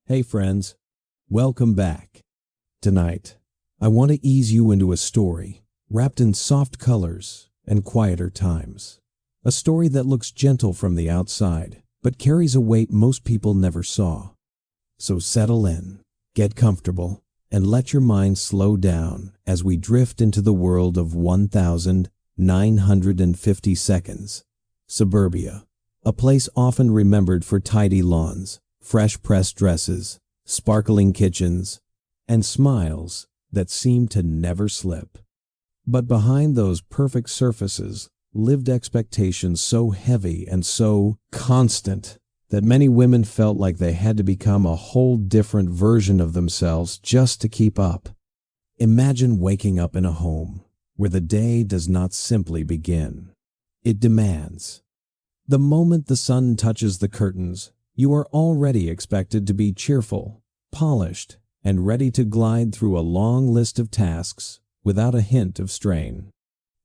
Hey friends, welcome back. Tonight, I want to ease you into a story wrapped in soft colors and quieter times. A story that looks gentle from the outside, but carries a weight most people never saw. So settle in, get comfortable, and let your mind slow down as we drift into the world of 1950 seconds. Suburbia, a place often remembered for tidy lawns, fresh pressed dresses, sparkling kitchens, and smiles that seem to never slip. But behind those perfect surfaces lived expectations so heavy and so constant that many women felt like they had to become a whole different version of themselves just to keep up. Imagine waking up in a home where the day does not simply begin. It demands. The moment the sun touches the curtains, you are already expected to be cheerful, polished, and ready to glide through a long list of tasks without a hint of strain.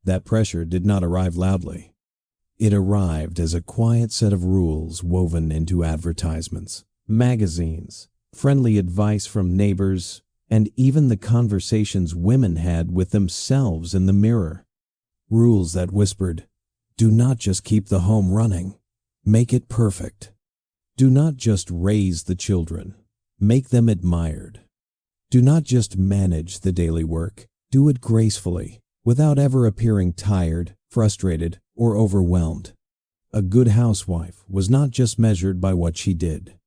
That pressure did not arrive loudly. It arrived as a quiet set of rules woven into advertisements, magazines, friendly advice from neighbors, and even the conversations women had with themselves in the mirror. Rules that whispered, "Do not just keep the home running, make it perfect. Do not just raise the children, make them admired. Do not just manage the daily work, do it gracefully, without ever appearing tired, frustrated, or overwhelmed." A good housewife was not just measured by what she did.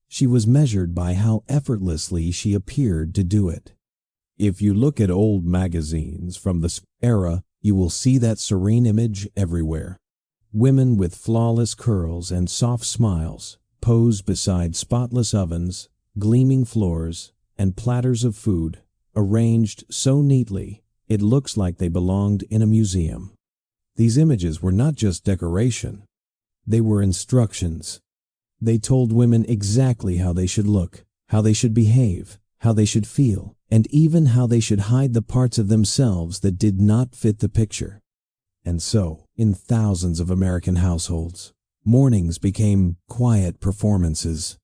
She was measured by how effortlessly she appeared to do it. If you look at old magazines from this era, you will see that serene image everywhere. Women with flawless curls and soft smiles posed beside spotless ovens, gleaming floors, and platters of food, arranged so neatly it looks like they belonged in a museum. These images were not just decoration. They were instructions. They told women exactly how they should look, how they should behave, how they should feel, and even how they should hide the parts of themselves that did not fit the picture. And so, in thousands of American households, mornings became quiet performances.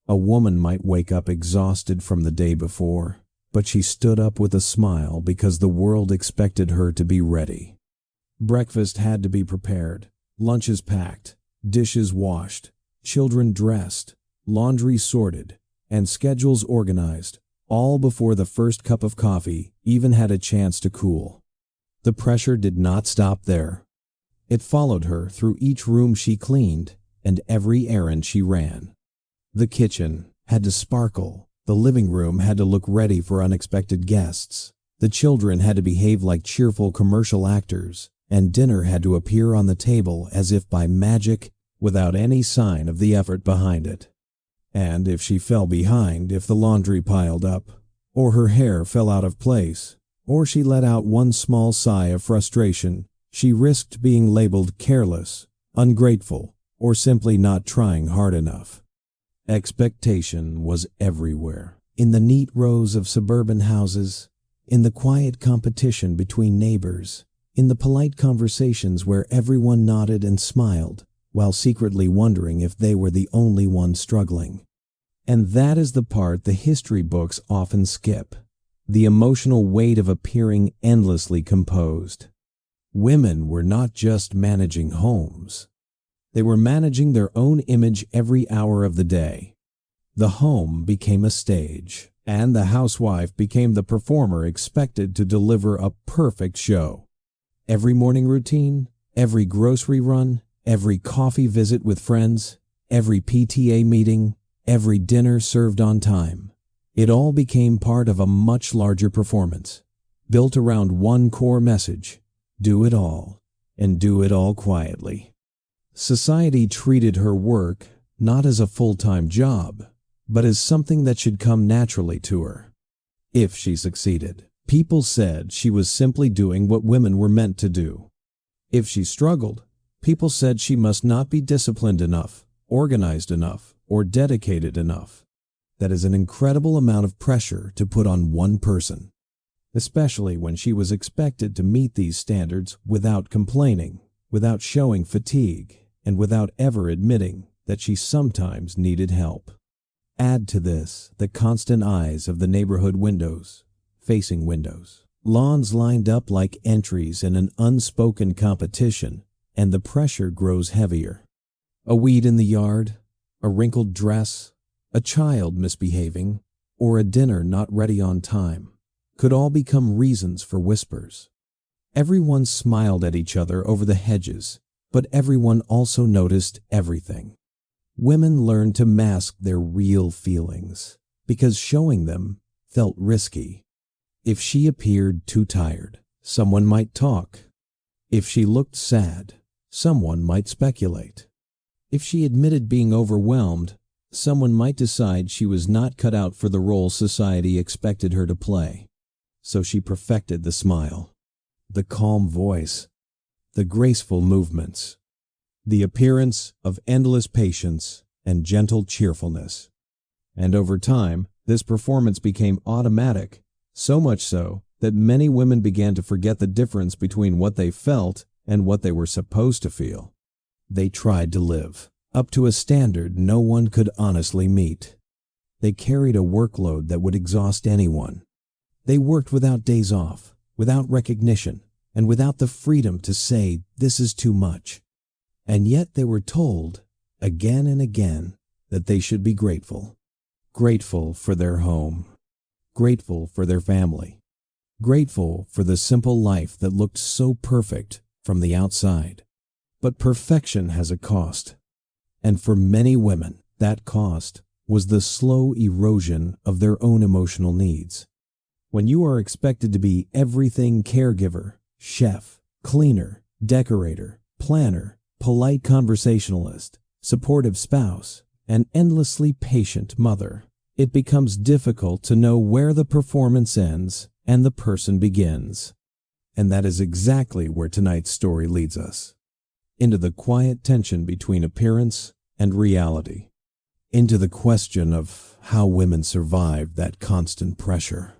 A woman might wake up exhausted from the day before, but she stood up with a smile because the world expected her to be ready. Breakfast had to be prepared, lunches packed, dishes washed, children dressed, laundry sorted, and schedules organized, all before the first cup of coffee even had a chance to cool. The pressure did not stop there. It followed her through each room she cleaned and every errand she ran. The kitchen had to sparkle, the living room had to look ready for unexpected guests, the children had to behave like cheerful commercial actors, and dinner had to appear on the table as if by magic without any sign of the effort behind it. And if she fell behind, if the laundry piled up, or her hair fell out of place, or she let out one small sigh of frustration, she risked being labeled careless, ungrateful, or simply not trying hard enough. Expectation was everywhere, in the neat rows of suburban houses, in the quiet competition between neighbors, in the polite conversations where everyone nodded and smiled, while secretly wondering if they were the only one struggling. And that is the part the history books often skip, the emotional weight of appearing endlessly composed. Women were not just managing homes. They were managing their own image every hour of the day. The home became a stage, and the housewife became the performer expected to deliver a perfect show. Every morning routine, every grocery run, every coffee visit with friends, every PTA meeting, every dinner served on time. It all became part of a much larger performance, built around one core message: do it all, and do it all quietly. Society treated her work not as a full-time job, but as something that should come naturally to her. If she succeeded, people said she was simply doing what women were meant to do. If she struggled, people said she must not be disciplined enough, organized enough, or dedicated enough. That is an incredible amount of pressure to put on one person, especially when she was expected to meet these standards without complaining, without showing fatigue, and without ever admitting that she sometimes needed help. Add to this the constant eyes of the neighborhood facing windows. Lawns lined up like entries in an unspoken competition, and the pressure grows heavier. A weed in the yard, a wrinkled dress, a child misbehaving, or a dinner not ready on time could all become reasons for whispers. Everyone smiled at each other over the hedges, but everyone also noticed everything. Women learned to mask their real feelings because showing them felt risky. If she appeared too tired, someone might talk. If she looked sad, someone might speculate. If she admitted being overwhelmed, someone might decide she was not cut out for the role society expected her to play. So she perfected the smile, the calm voice, the graceful movements, the appearance of endless patience and gentle cheerfulness. And over time, this performance became automatic, so much so that many women began to forget the difference between what they felt and what they were supposed to feel. They tried to live up to a standard no one could honestly meet. They carried a workload that would exhaust anyone. They worked without days off, without recognition, and without the freedom to say, "This is too much." And yet they were told, again and again, that they should be grateful. Grateful for their home. Grateful for their family. Grateful for the simple life that looked so perfect from the outside. But perfection has a cost. And for many women, that cost was the slow erosion of their own emotional needs. When you are expected to be everything: caregiver, chef, cleaner, decorator, planner, polite conversationalist, supportive spouse, and endlessly patient mother, it becomes difficult to know where the performance ends and the person begins. And that is exactly where tonight's story leads us. Into the quiet tension between appearance and reality. Into the question of how women survive that constant pressure.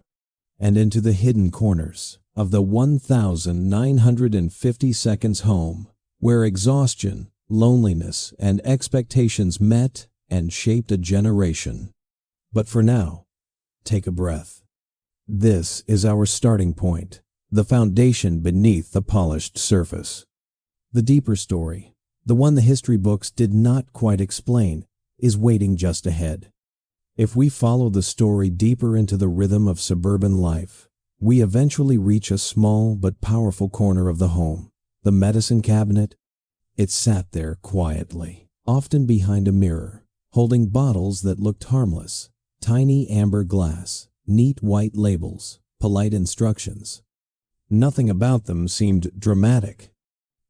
And into the hidden corners of the 1950s home, where exhaustion, loneliness, and expectations met and shaped a generation. But for now, take a breath. This is our starting point, the foundation beneath the polished surface. The deeper story, the one the history books did not quite explain, is waiting just ahead. If we follow the story deeper into the rhythm of suburban life, we eventually reach a small but powerful corner of the home, the medicine cabinet. It sat there quietly, often behind a mirror, holding bottles that looked harmless, tiny amber glass, neat white labels, polite instructions. Nothing about them seemed dramatic.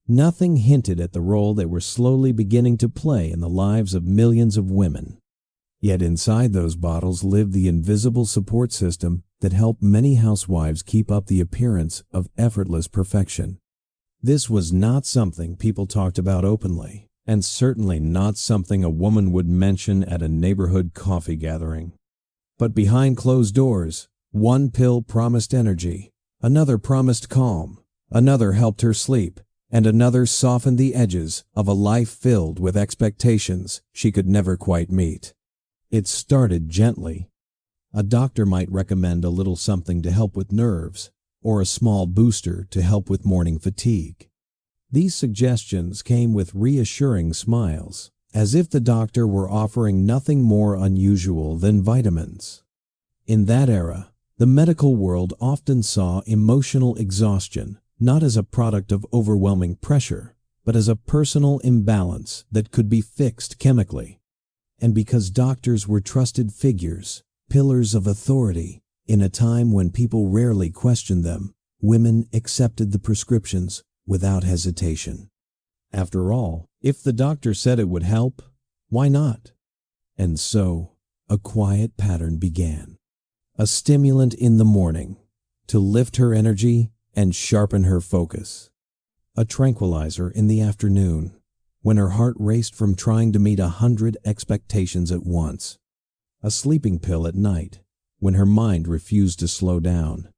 Nothing hinted at the role they were slowly beginning to play in the lives of millions of women. Yet inside those bottles lived the invisible support system that helped many housewives keep up the appearance of effortless perfection. This was not something people talked about openly, and certainly not something a woman would mention at a neighborhood coffee gathering. But behind closed doors, one pill promised energy, another promised calm, another helped her sleep, and another softened the edges of a life filled with expectations she could never quite meet. It started gently. A doctor might recommend a little something to help with nerves, or a small booster to help with morning fatigue. These suggestions came with reassuring smiles, as if the doctor were offering nothing more unusual than vitamins. In that era, the medical world often saw emotional exhaustion not as a product of overwhelming pressure, but as a personal imbalance that could be fixed chemically. And because doctors were trusted figures, pillars of authority, in a time when people rarely questioned them, women accepted the prescriptions without hesitation. After all, if the doctor said it would help, why not? And so, a quiet pattern began. A stimulant in the morning, to lift her energy and sharpen her focus. A tranquilizer in the afternoon, when her heart raced from trying to meet 100 expectations at once. A sleeping pill at night, when her mind refused to slow down.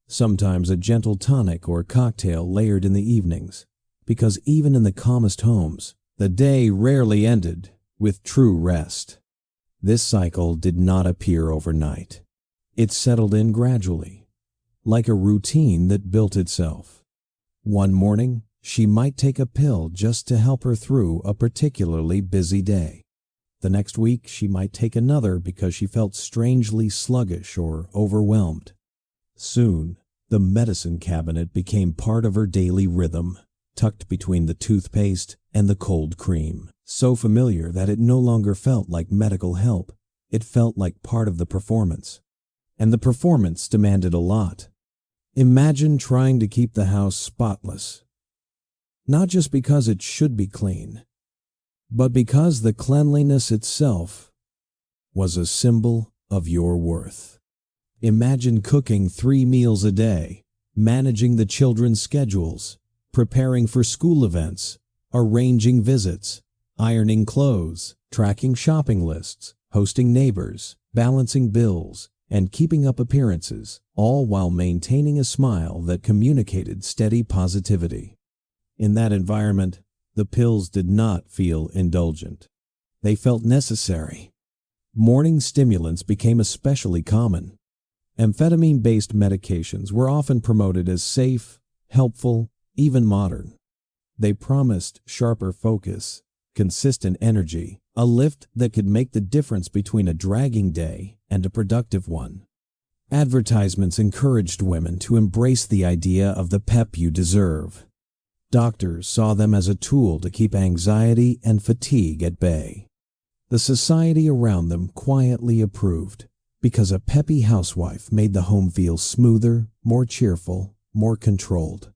Sometimes a gentle tonic or cocktail layered in the evenings, because even in the calmest homes, the day rarely ended with true rest. This cycle did not appear overnight. It settled in gradually, like a routine that built itself. One morning, she might take a pill just to help her through a particularly busy day. The next week, she might take another because she felt strangely sluggish or overwhelmed. Soon, the medicine cabinet became part of her daily rhythm, tucked between the toothpaste and the cold cream, so familiar that it no longer felt like medical help. It felt like part of the performance. And the performance demanded a lot. Imagine trying to keep the house spotless. Not just because it should be clean, but because the cleanliness itself was a symbol of your worth. Imagine cooking 3 meals a day, managing the children's schedules, preparing for school events, arranging visits, ironing clothes, tracking shopping lists, hosting neighbors, balancing bills, and keeping up appearances, all while maintaining a smile that communicated steady positivity. In that environment, the pills did not feel indulgent. They felt necessary. Morning stimulants became especially common. Amphetamine-based medications were often promoted as safe, helpful, even modern. They promised sharper focus, consistent energy, a lift that could make the difference between a dragging day and a productive one. Advertisements encouraged women to embrace the idea of the pep you deserve. Doctors saw them as a tool to keep anxiety and fatigue at bay. The society around them quietly approved, because a peppy housewife made the home feel smoother, more cheerful, more controlled.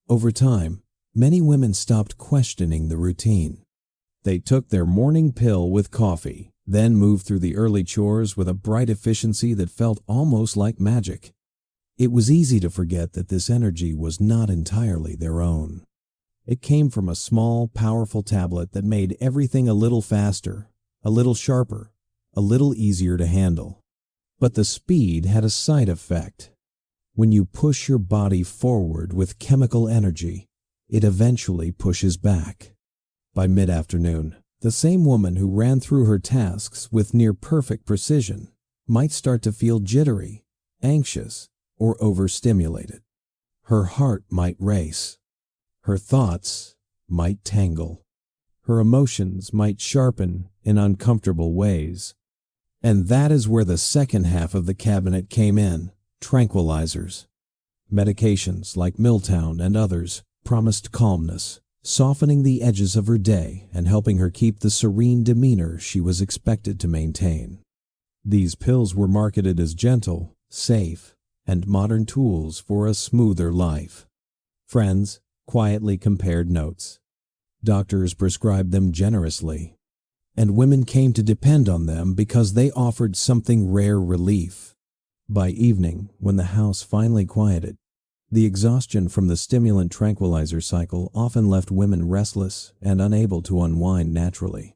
Over time, many women stopped questioning the routine. They took their morning pill with coffee, then moved through the early chores with a bright efficiency that felt almost like magic. It was easy to forget that this energy was not entirely their own. It came from a small, powerful tablet that made everything a little faster, a little sharper, a little easier to handle. But the speed had a side effect. When you push your body forward with chemical energy, it eventually pushes back. By mid-afternoon, the same woman who ran through her tasks with near-perfect precision might start to feel jittery, anxious, or overstimulated. Her heart might race. Her thoughts might tangle. Her emotions might sharpen in uncomfortable ways. And that is where the second half of the cabinet came in, tranquilizers. Medications like Milltown and others promised calmness, softening the edges of her day and helping her keep the serene demeanor she was expected to maintain. These pills were marketed as gentle, safe, and modern tools for a smoother life. Friends quietly compared notes. Doctors prescribed them generously, and women came to depend on them because they offered something rare relief. By evening, when the house finally quieted, the exhaustion from the stimulant tranquilizer cycle often left women restless and unable to unwind naturally.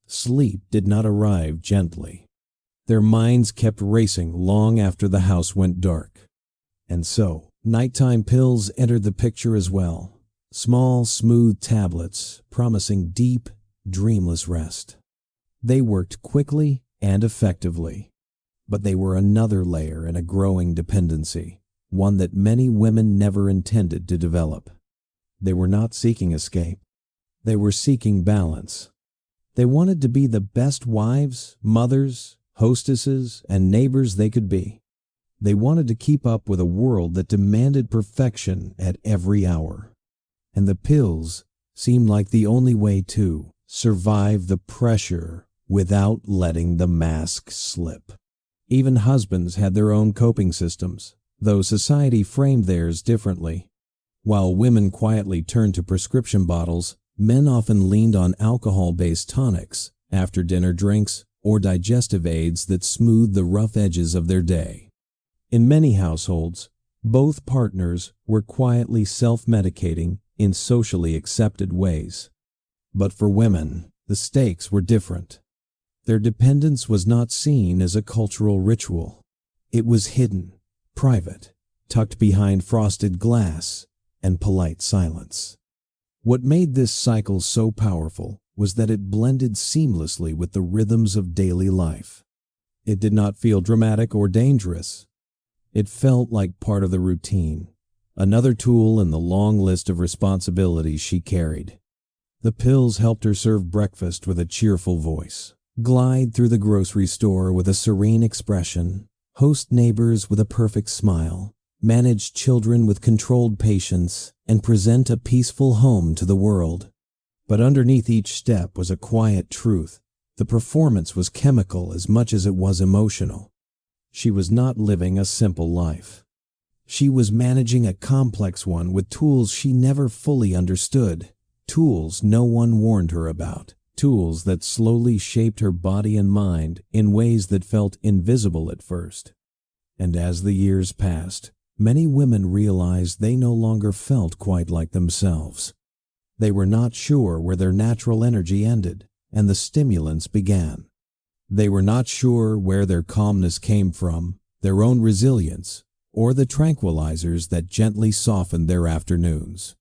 Sleep did not arrive gently. Their minds kept racing long after the house went dark. And so, nighttime pills entered the picture as well. Small, smooth tablets promising deep, dreamless rest. They worked quickly and effectively, but they were another layer in a growing dependency, one that many women never intended to develop. They were not seeking escape. They were seeking balance. They wanted to be the best wives, mothers, hostesses, and neighbors they could be. They wanted to keep up with a world that demanded perfection at every hour. And the pills seemed like the only way to survive the pressure without letting the mask slip. Even husbands had their own coping systems, though society framed theirs differently. While women quietly turned to prescription bottles, men often leaned on alcohol-based tonics, after-dinner drinks, or digestive aids that smoothed the rough edges of their day. In many households, both partners were quietly self-medicating in socially accepted ways. But for women, the stakes were different. Their dependence was not seen as a cultural ritual. It was hidden, private, tucked behind frosted glass and polite silence. What made this cycle so powerful was that it blended seamlessly with the rhythms of daily life. It did not feel dramatic or dangerous. It felt like part of the routine, another tool in the long list of responsibilities she carried. The pills helped her serve breakfast with a cheerful voice, glide through the grocery store with a serene expression, host neighbors with a perfect smile, manage children with controlled patience, and present a peaceful home to the world. But underneath each step was a quiet truth. The performance was chemical as much as it was emotional. She was not living a simple life. She was managing a complex one with tools she never fully understood, tools no one warned her about, tools that slowly shaped her body and mind in ways that felt invisible at first. And as the years passed, many women realized they no longer felt quite like themselves. They were not sure where their natural energy ended and the stimulants began. They were not sure where their calmness came from, their own resilience, or the tranquilizers that gently softened their afternoons.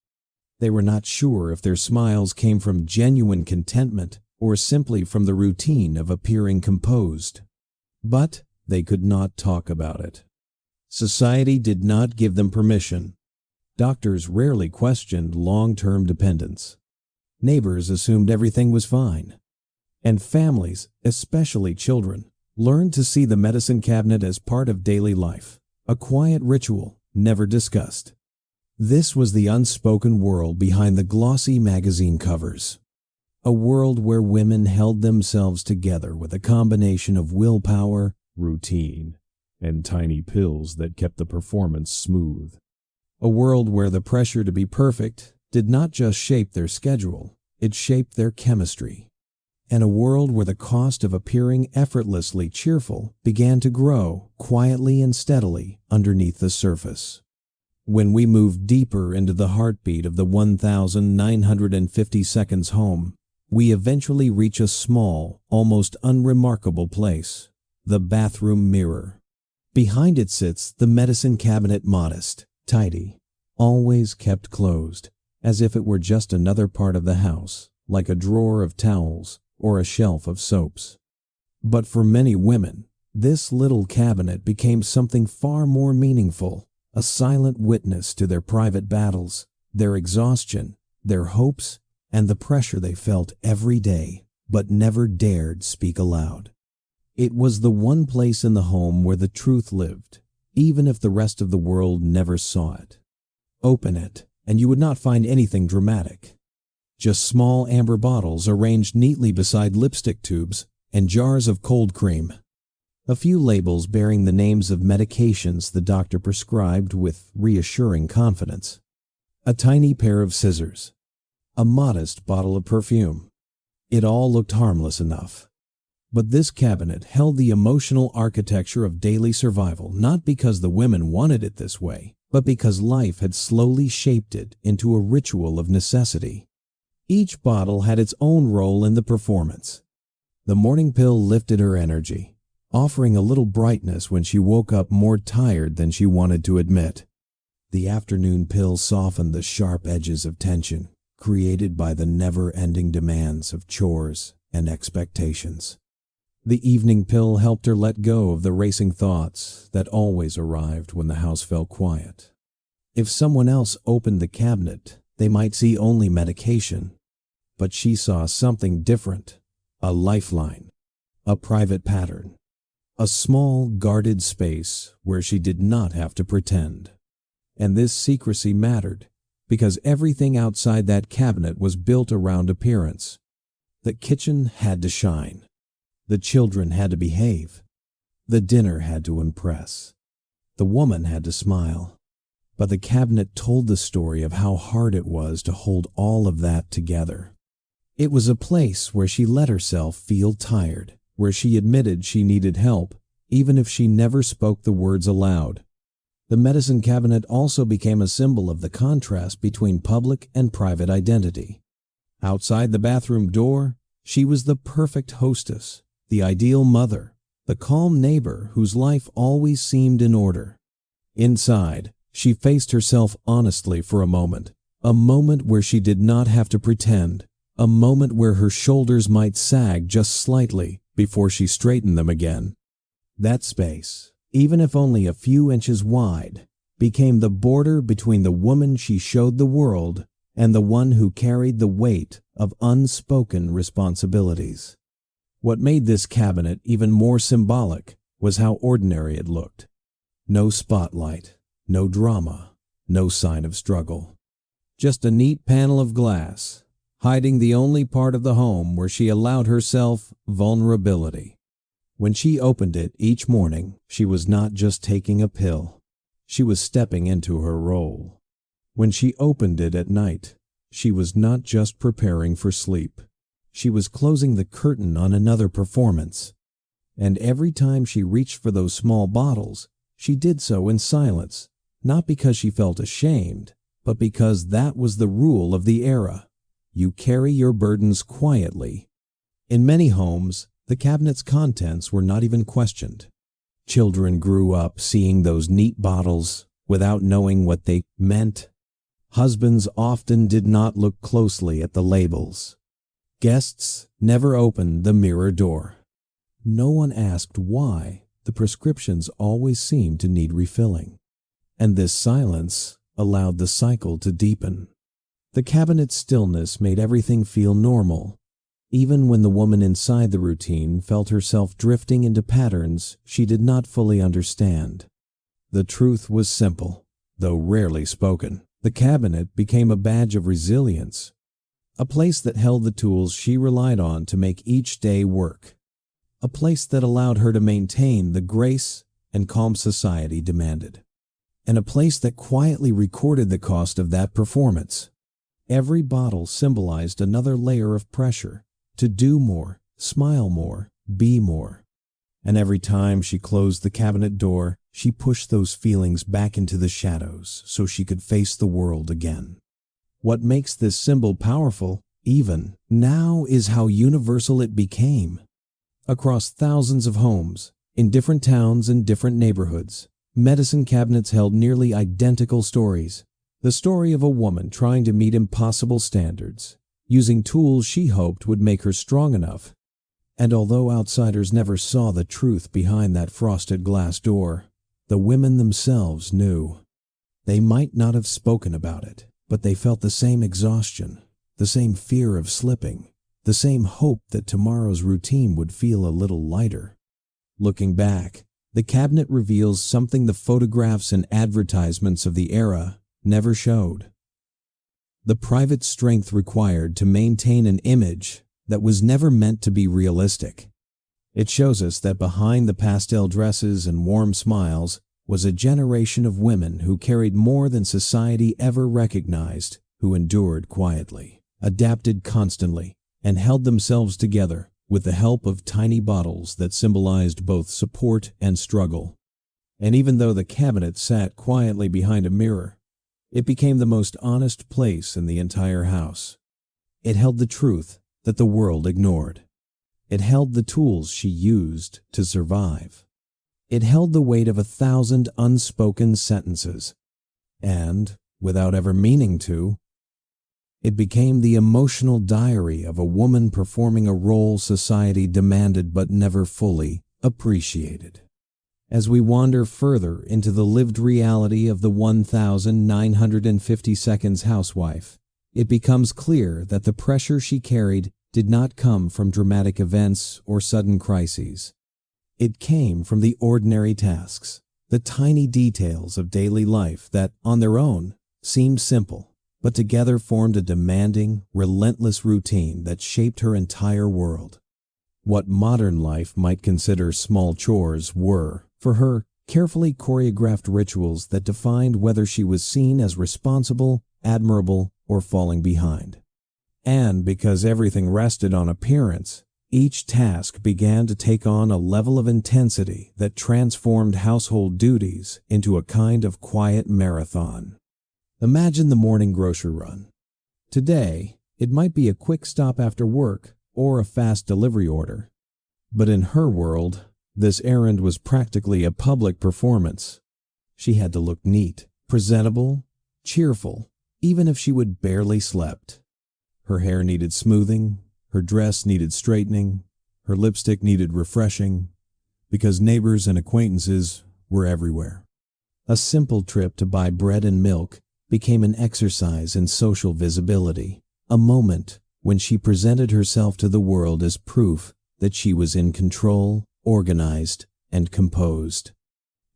They were not sure if their smiles came from genuine contentment or simply from the routine of appearing composed. But they could not talk about it. Society did not give them permission. Doctors rarely questioned long-term dependence. Neighbors assumed everything was fine. And families, especially children, learned to see the medicine cabinet as part of daily life, a quiet ritual never discussed. This was the unspoken world behind the glossy magazine covers. A world where women held themselves together with a combination of willpower, routine, and tiny pills that kept the performance smooth. A world where the pressure to be perfect did not just shape their schedule, it shaped their chemistry. And a world where the cost of appearing effortlessly cheerful began to grow quietly and steadily underneath the surface. When we move deeper into the heartbeat of the 1950 seconds home, we eventually reach a small, almost unremarkable place, the bathroom mirror. Behind it sits the medicine cabinet, modest, tidy, always kept closed, as if it were just another part of the house, like a drawer of towels or a shelf of soaps. But for many women, this little cabinet became something far more meaningful, a silent witness to their private battles, their exhaustion, their hopes, and the pressure they felt every day, but never dared speak aloud. It was the one place in the home where the truth lived, even if the rest of the world never saw it. Open it, and you would not find anything dramatic. Just small amber bottles arranged neatly beside lipstick tubes and jars of cold cream. A few labels bearing the names of medications the doctor prescribed with reassuring confidence. A tiny pair of scissors. A modest bottle of perfume. It all looked harmless enough. But this cabinet held the emotional architecture of daily survival, not because the women wanted it this way, but because life had slowly shaped it into a ritual of necessity. Each bottle had its own role in the performance. The morning pill lifted her energy, offering a little brightness when she woke up more tired than she wanted to admit. The afternoon pill softened the sharp edges of tension created by the never-ending demands of chores and expectations. The evening pill helped her let go of the racing thoughts that always arrived when the house felt quiet. If someone else opened the cabinet, they might see only medication. But she saw something different, a lifeline, a private pattern, a small, guarded space where she did not have to pretend. And this secrecy mattered, because everything outside that cabinet was built around appearance. The kitchen had to shine. The children had to behave. The dinner had to impress. The woman had to smile. But the cabinet told the story of how hard it was to hold all of that together. It was a place where she let herself feel tired, where she admitted she needed help, even if she never spoke the words aloud. The medicine cabinet also became a symbol of the contrast between public and private identity. Outside the bathroom door, she was the perfect hostess, the ideal mother, the calm neighbor whose life always seemed in order. Inside, she faced herself honestly for a moment where she did not have to pretend, a moment where her shoulders might sag just slightly before she straightened them again. That space, even if only a few inches wide, became the border between the woman she showed the world and the one who carried the weight of unspoken responsibilities. What made this cabinet even more symbolic was how ordinary it looked. No spotlight, no drama, no sign of struggle. Just a neat panel of glass, hiding the only part of the home where she allowed herself vulnerability. When she opened it each morning, she was not just taking a pill. She was stepping into her role. When she opened it at night, she was not just preparing for sleep. She was closing the curtain on another performance. And every time she reached for those small bottles, she did so in silence, not because she felt ashamed, but because that was the rule of the era. You carry your burdens quietly. In many homes, the cabinet's contents were not even questioned. Children grew up seeing those neat bottles without knowing what they meant. Husbands often did not look closely at the labels. Guests never opened the mirror door. No one asked why the prescriptions always seemed to need refilling. And this silence allowed the cycle to deepen. The cabinet's stillness made everything feel normal, even when the woman inside the routine felt herself drifting into patterns she did not fully understand. The truth was simple, though rarely spoken. The cabinet became a badge of resilience, a place that held the tools she relied on to make each day work, a place that allowed her to maintain the grace and calm society demanded, and a place that quietly recorded the cost of that performance. Every bottle symbolized another layer of pressure to do more, smile more, be more. And every time she closed the cabinet door, she pushed those feelings back into the shadows so she could face the world again. What makes this symbol powerful, even now, is how universal it became. Across thousands of homes, in different towns and different neighborhoods, medicine cabinets held nearly identical stories. The story of a woman trying to meet impossible standards, using tools she hoped would make her strong enough. And although outsiders never saw the truth behind that frosted glass door, the women themselves knew. They might not have spoken about it, but they felt the same exhaustion, the same fear of slipping, the same hope that tomorrow's routine would feel a little lighter. Looking back, the cabinet reveals something the photographs and advertisements of the era never showed. The private strength required to maintain an image that was never meant to be realistic. It shows us that behind the pastel dresses and warm smiles was a generation of women who carried more than society ever recognized, who endured quietly, adapted constantly, and held themselves together with the help of tiny bottles that symbolized both support and struggle. And even though the cabinet sat quietly behind a mirror, it became the most honest place in the entire house. It held the truth that the world ignored. It held the tools she used to survive. It held the weight of 1,000 unspoken sentences. And, without ever meaning to, it became the emotional diary of a woman performing a role society demanded but never fully appreciated. As we wander further into the lived reality of the 1950s Housewife, it becomes clear that the pressure she carried did not come from dramatic events or sudden crises. It came from the ordinary tasks, the tiny details of daily life that, on their own, seemed simple, but together formed a demanding, relentless routine that shaped her entire world. What modern life might consider small chores were, for her, carefully choreographed rituals that defined whether she was seen as responsible, admirable, or falling behind. And because everything rested on appearance, each task began to take on a level of intensity that transformed household duties into a kind of quiet marathon. Imagine the morning grocery run. Today, it might be a quick stop after work or a fast delivery order. But in her world, this errand was practically a public performance. She had to look neat, presentable, cheerful, even if she would barely slept. Her hair needed smoothing, her dress needed straightening, her lipstick needed refreshing, because neighbors and acquaintances were everywhere. A simple trip to buy bread and milk became an exercise in social visibility, a moment when she presented herself to the world as proof that she was in control, organized, and composed.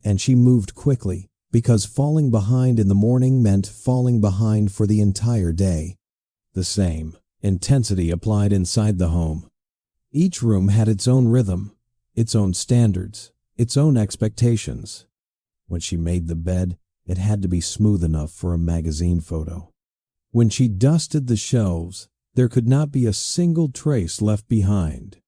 And she moved quickly, because falling behind in the morning meant falling behind for the entire day. The same intensity applied inside the home. Each room had its own rhythm, its own standards, its own expectations. When she made the bed, it had to be smooth enough for a magazine photo. When she dusted the shelves, there could not be a single trace left behind.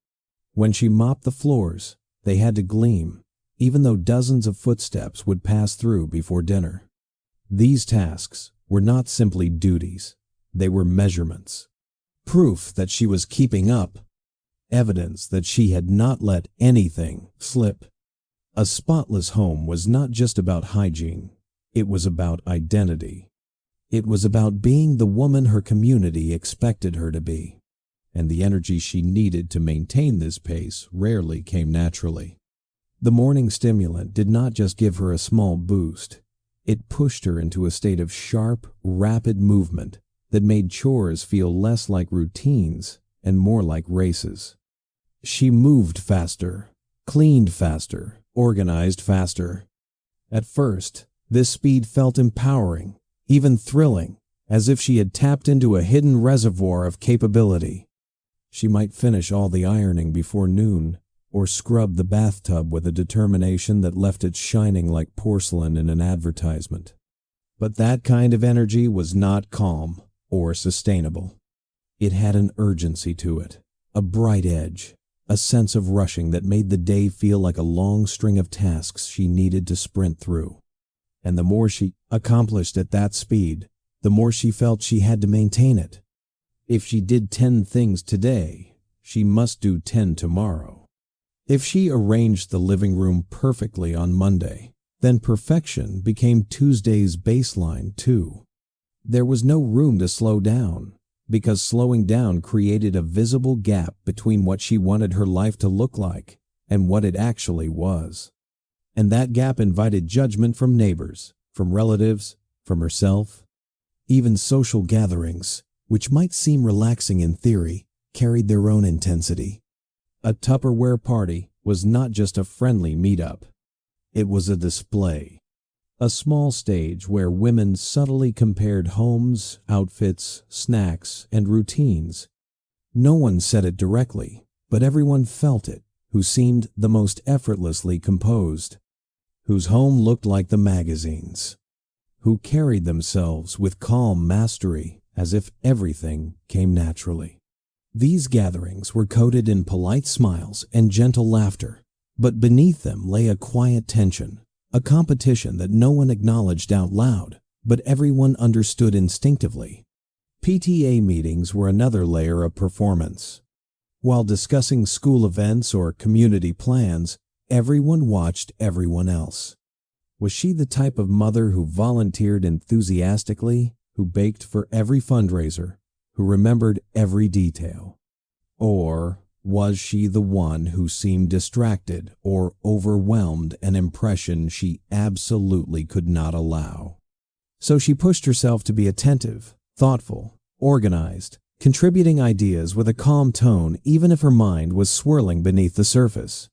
When she mopped the floors, they had to gleam, even though dozens of footsteps would pass through before dinner. These tasks were not simply duties, they were measurements. Proof that she was keeping up. Evidence that she had not let anything slip. A spotless home was not just about hygiene, it was about identity. It was about being the woman her community expected her to be. And the energy she needed to maintain this pace rarely came naturally. The morning stimulant did not just give her a small boost. It pushed her into a state of sharp, rapid movement that made chores feel less like routines and more like races. She moved faster, cleaned faster, organized faster. At first, this speed felt empowering, even thrilling, as if she had tapped into a hidden reservoir of capability. She might finish all the ironing before noon, or scrub the bathtub with a determination that left it shining like porcelain in an advertisement. But that kind of energy was not calm or sustainable. It had an urgency to it, a bright edge, a sense of rushing that made the day feel like a long string of tasks she needed to sprint through. And the more she accomplished at that speed, the more she felt she had to maintain it. If she did 10 things today, she must do 10 tomorrow. If she arranged the living room perfectly on Monday, then perfection became Tuesday's baseline too. There was no room to slow down, because slowing down created a visible gap between what she wanted her life to look like and what it actually was. And that gap invited judgment from neighbors, from relatives, from herself. Even social gatherings, which might seem relaxing in theory, carried their own intensity. A Tupperware party was not just a friendly meetup. It was a display. A small stage where women subtly compared homes, outfits, snacks, and routines. No one said it directly, but everyone felt it, who seemed the most effortlessly composed, whose home looked like the magazines, who carried themselves with calm mastery as if everything came naturally. These gatherings were coated in polite smiles and gentle laughter, but beneath them lay a quiet tension, a competition that no one acknowledged out loud, but everyone understood instinctively. PTA meetings were another layer of performance. While discussing school events or community plans, everyone watched everyone else. Was she the type of mother who volunteered enthusiastically, who baked for every fundraiser, who remembered every detail? Or was she the one who seemed distracted or overwhelmed, an impression she absolutely could not allow? So she pushed herself to be attentive, thoughtful, organized, contributing ideas with a calm tone even if her mind was swirling beneath the surface.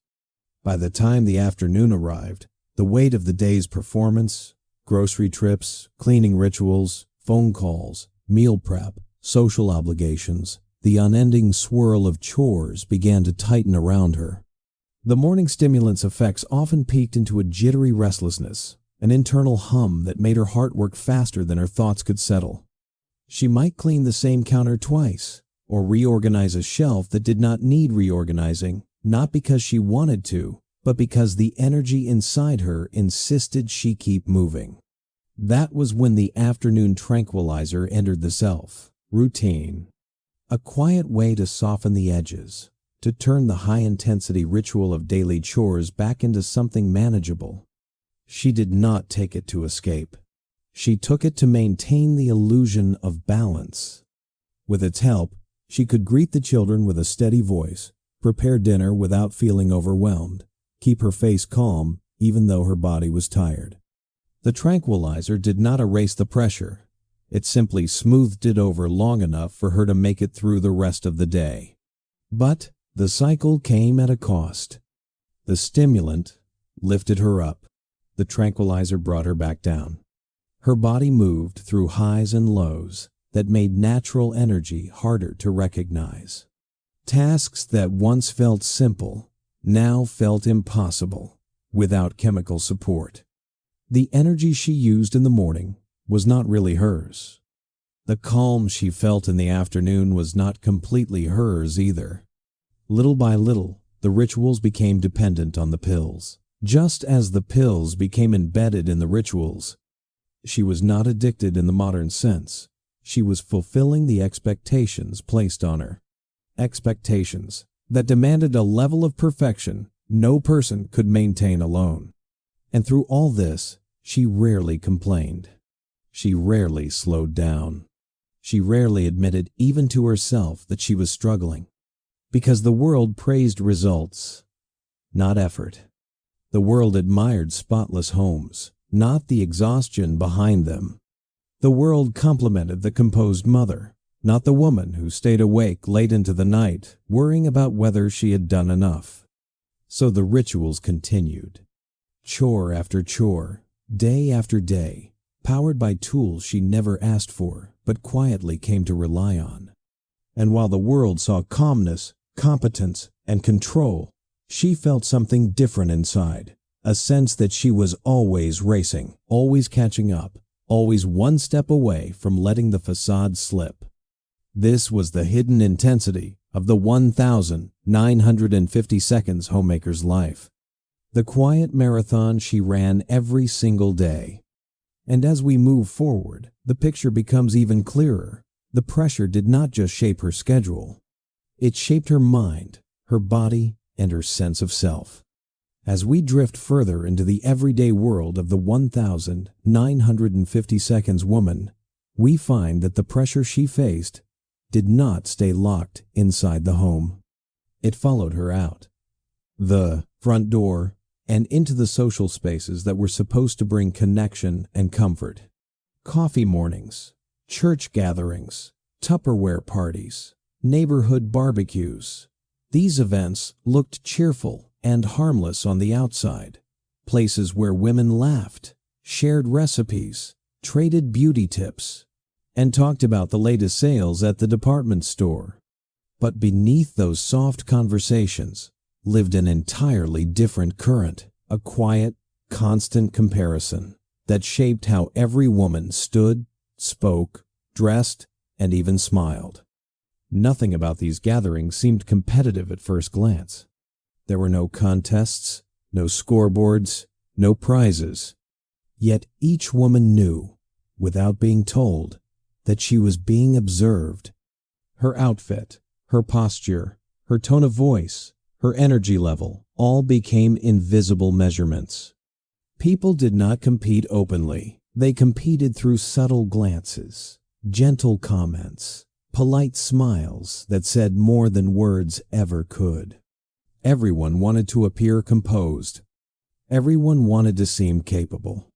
By the time the afternoon arrived, the weight of the day's performance, grocery trips, cleaning rituals, phone calls, meal prep, social obligations, the unending swirl of chores began to tighten around her. The morning stimulant's effects often peaked into a jittery restlessness, an internal hum that made her heart work faster than her thoughts could settle. She might clean the same counter twice, or reorganize a shelf that did not need reorganizing, not because she wanted to, but because the energy inside her insisted she keep moving. That was when the afternoon tranquilizer entered the self. Routine. A quiet way to soften the edges, to turn the high-intensity ritual of daily chores back into something manageable. She did not take it to escape. She took it to maintain the illusion of balance. With its help, she could greet the children with a steady voice, prepare dinner without feeling overwhelmed, keep her face calm even though her body was tired. The tranquilizer did not erase the pressure. It simply smoothed it over long enough for her to make it through the rest of the day. But the cycle came at a cost. The stimulant lifted her up. The tranquilizer brought her back down. Her body moved through highs and lows that made natural energy harder to recognize. Tasks that once felt simple now felt impossible without chemical support. The energy she used in the morning was not really hers. The calm she felt in the afternoon was not completely hers either. Little by little, the rituals became dependent on the pills. Just as the pills became embedded in the rituals, she was not addicted in the modern sense. She was fulfilling the expectations placed on her. Expectations that demanded a level of perfection no person could maintain alone. And through all this, she rarely complained. She rarely slowed down. She rarely admitted even to herself that she was struggling. Because the world praised results, not effort. The world admired spotless homes, not the exhaustion behind them. The world complimented the composed mother, not the woman who stayed awake late into the night, worrying about whether she had done enough. So the rituals continued. Chore after chore, day after day, powered by tools she never asked for, but quietly came to rely on. And while the world saw calmness, competence, and control, she felt something different inside, a sense that she was always racing, always catching up, always one step away from letting the facade slip. This was the hidden intensity of the 1,950 seconds homemaker's life. The quiet marathon she ran every single day. And as we move forward, the picture becomes even clearer. The pressure did not just shape her schedule. It shaped her mind, her body, and her sense of self. As we drift further into the everyday world of the 1,950 seconds woman, we find that the pressure she faced did not stay locked inside the home. It followed her out. The front door and into the social spaces that were supposed to bring connection and comfort. Coffee mornings, church gatherings, Tupperware parties, neighborhood barbecues. These events looked cheerful and harmless on the outside. Places where women laughed, shared recipes, traded beauty tips, and talked about the latest sales at the department store. But beneath those soft conversations lived an entirely different current, a quiet, constant comparison that shaped how every woman stood, spoke, dressed, and even smiled. Nothing about these gatherings seemed competitive at first glance. There were no contests, no scoreboards, no prizes. Yet each woman knew, without being told, that she was being observed. Her outfit, her posture, her tone of voice, her energy level, all became invisible measurements. People did not compete openly. They competed through subtle glances, gentle comments, polite smiles that said more than words ever could. Everyone wanted to appear composed. Everyone wanted to seem capable.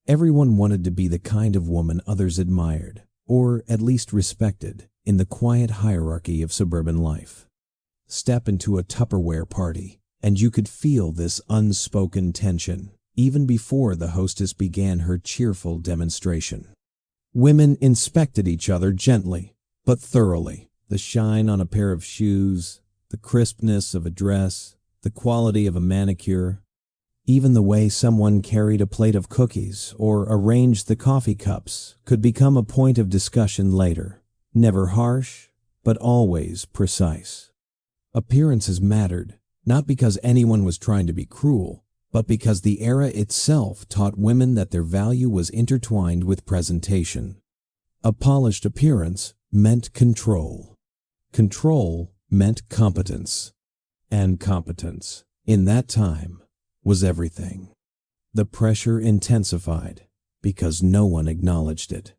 Everyone wanted to be the kind of woman others admired, or at least respected, in the quiet hierarchy of suburban life. Step into a Tupperware party, and you could feel this unspoken tension, even before the hostess began her cheerful demonstration. Women inspected each other gently, but thoroughly. The shine on a pair of shoes, the crispness of a dress, the quality of a manicure. Even the way someone carried a plate of cookies or arranged the coffee cups could become a point of discussion later. Never harsh, but always precise. Appearances mattered, not because anyone was trying to be cruel, but because the era itself taught women that their value was intertwined with presentation. A polished appearance meant control. Control meant competence. And competence, in that time, was everything. The pressure intensified because no one acknowledged it.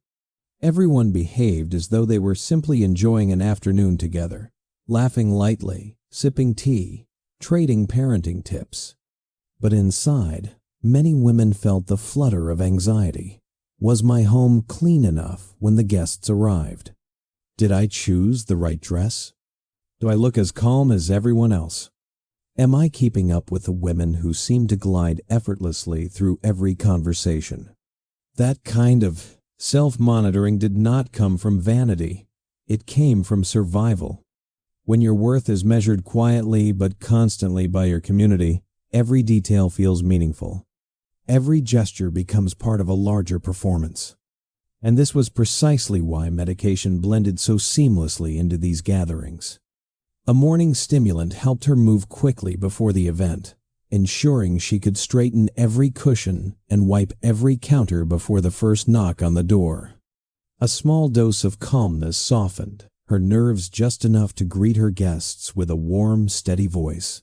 Everyone behaved as though they were simply enjoying an afternoon together, laughing lightly, sipping tea, trading parenting tips. But inside, many women felt the flutter of anxiety. Was my home clean enough when the guests arrived? Did I choose the right dress? Do I look as calm as everyone else? Am I keeping up with the women who seem to glide effortlessly through every conversation? That kind of self-monitoring did not come from vanity. It came from survival. When your worth is measured quietly but constantly by your community, every detail feels meaningful. Every gesture becomes part of a larger performance. And this was precisely why medication blended so seamlessly into these gatherings. A morning stimulant helped her move quickly before the event, ensuring she could straighten every cushion and wipe every counter before the first knock on the door. A small dose of calmness softened her nerves just enough to greet her guests with a warm, steady voice.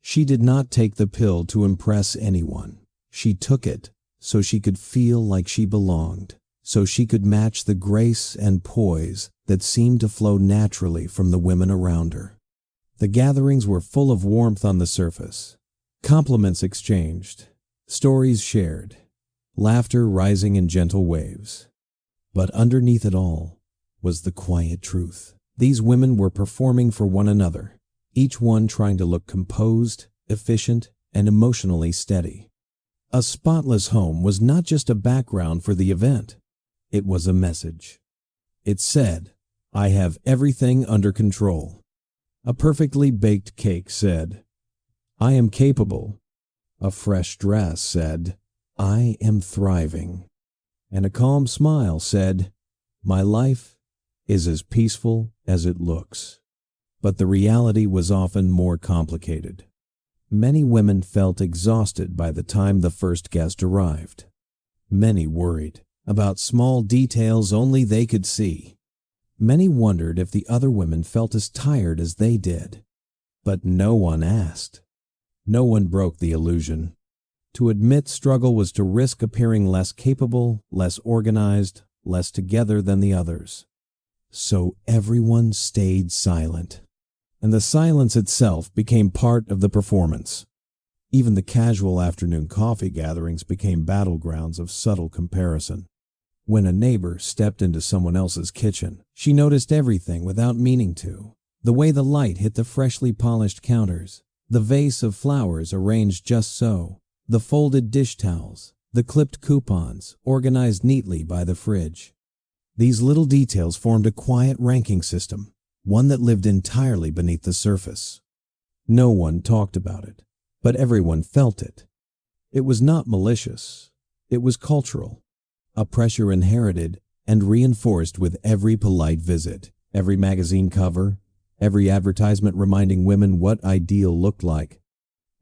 She did not take the pill to impress anyone. She took it so she could feel like she belonged, so she could match the grace and poise that seemed to flow naturally from the women around her. The gatherings were full of warmth on the surface, compliments exchanged, stories shared, laughter rising in gentle waves. But underneath it all was the quiet truth. These women were performing for one another, each one trying to look composed, efficient, and emotionally steady. A spotless home was not just a background for the event. It was a message. It said, "I have everything under control." A perfectly baked cake said, "I am capable." A fresh dress said, "I am thriving." And a calm smile said, "My life is as peaceful as it looks." But the reality was often more complicated. Many women felt exhausted by the time the first guest arrived. Many worried about small details only they could see. Many wondered if the other women felt as tired as they did. But no one asked. No one broke the illusion. To admit struggle was to risk appearing less capable, less organized, less together than the others. So everyone stayed silent. And the silence itself became part of the performance. Even the casual afternoon coffee gatherings became battlegrounds of subtle comparison. When a neighbor stepped into someone else's kitchen, she noticed everything without meaning to. The way the light hit the freshly polished counters, the vase of flowers arranged just so, the folded dish towels, the clipped coupons organized neatly by the fridge. These little details formed a quiet ranking system, one that lived entirely beneath the surface. No one talked about it, but everyone felt it. It was not malicious. It was cultural, a pressure inherited and reinforced with every polite visit, every magazine cover, every advertisement reminding women what ideal looked like.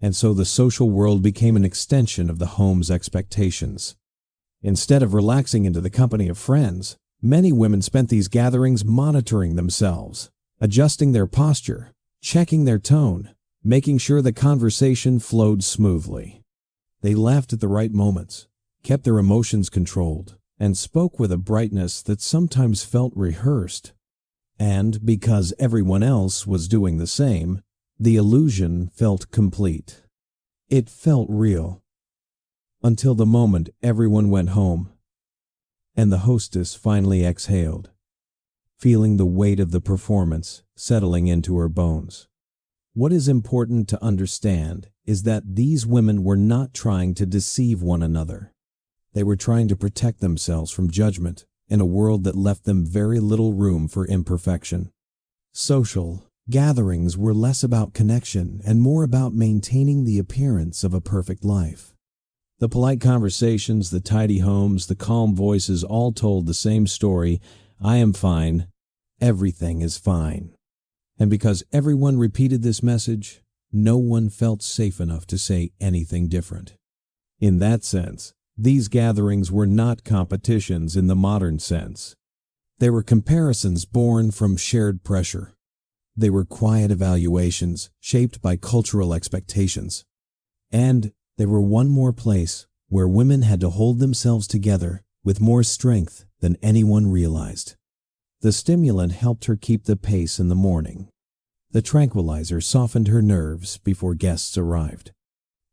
And so the social world became an extension of the home's expectations. Instead of relaxing into the company of friends, many women spent these gatherings monitoring themselves, adjusting their posture, checking their tone, making sure the conversation flowed smoothly. They laughed at the right moments, kept their emotions controlled, and spoke with a brightness that sometimes felt rehearsed. And because everyone else was doing the same, the illusion felt complete. It felt real. Until the moment everyone went home, and the hostess finally exhaled, feeling the weight of the performance settling into her bones. What is important to understand is that these women were not trying to deceive one another. They were trying to protect themselves from judgment in a world that left them very little room for imperfection. Social gatherings were less about connection and more about maintaining the appearance of a perfect life. The polite conversations, the tidy homes, the calm voices all told the same story: I am fine, everything is fine. And because everyone repeated this message, no one felt safe enough to say anything different. In that sense, these gatherings were not competitions in the modern sense. They were comparisons born from shared pressure. They were quiet evaluations shaped by cultural expectations. And they were one more place where women had to hold themselves together with more strength than anyone realized. The stimulant helped her keep the pace in the morning. The tranquilizer softened her nerves before guests arrived.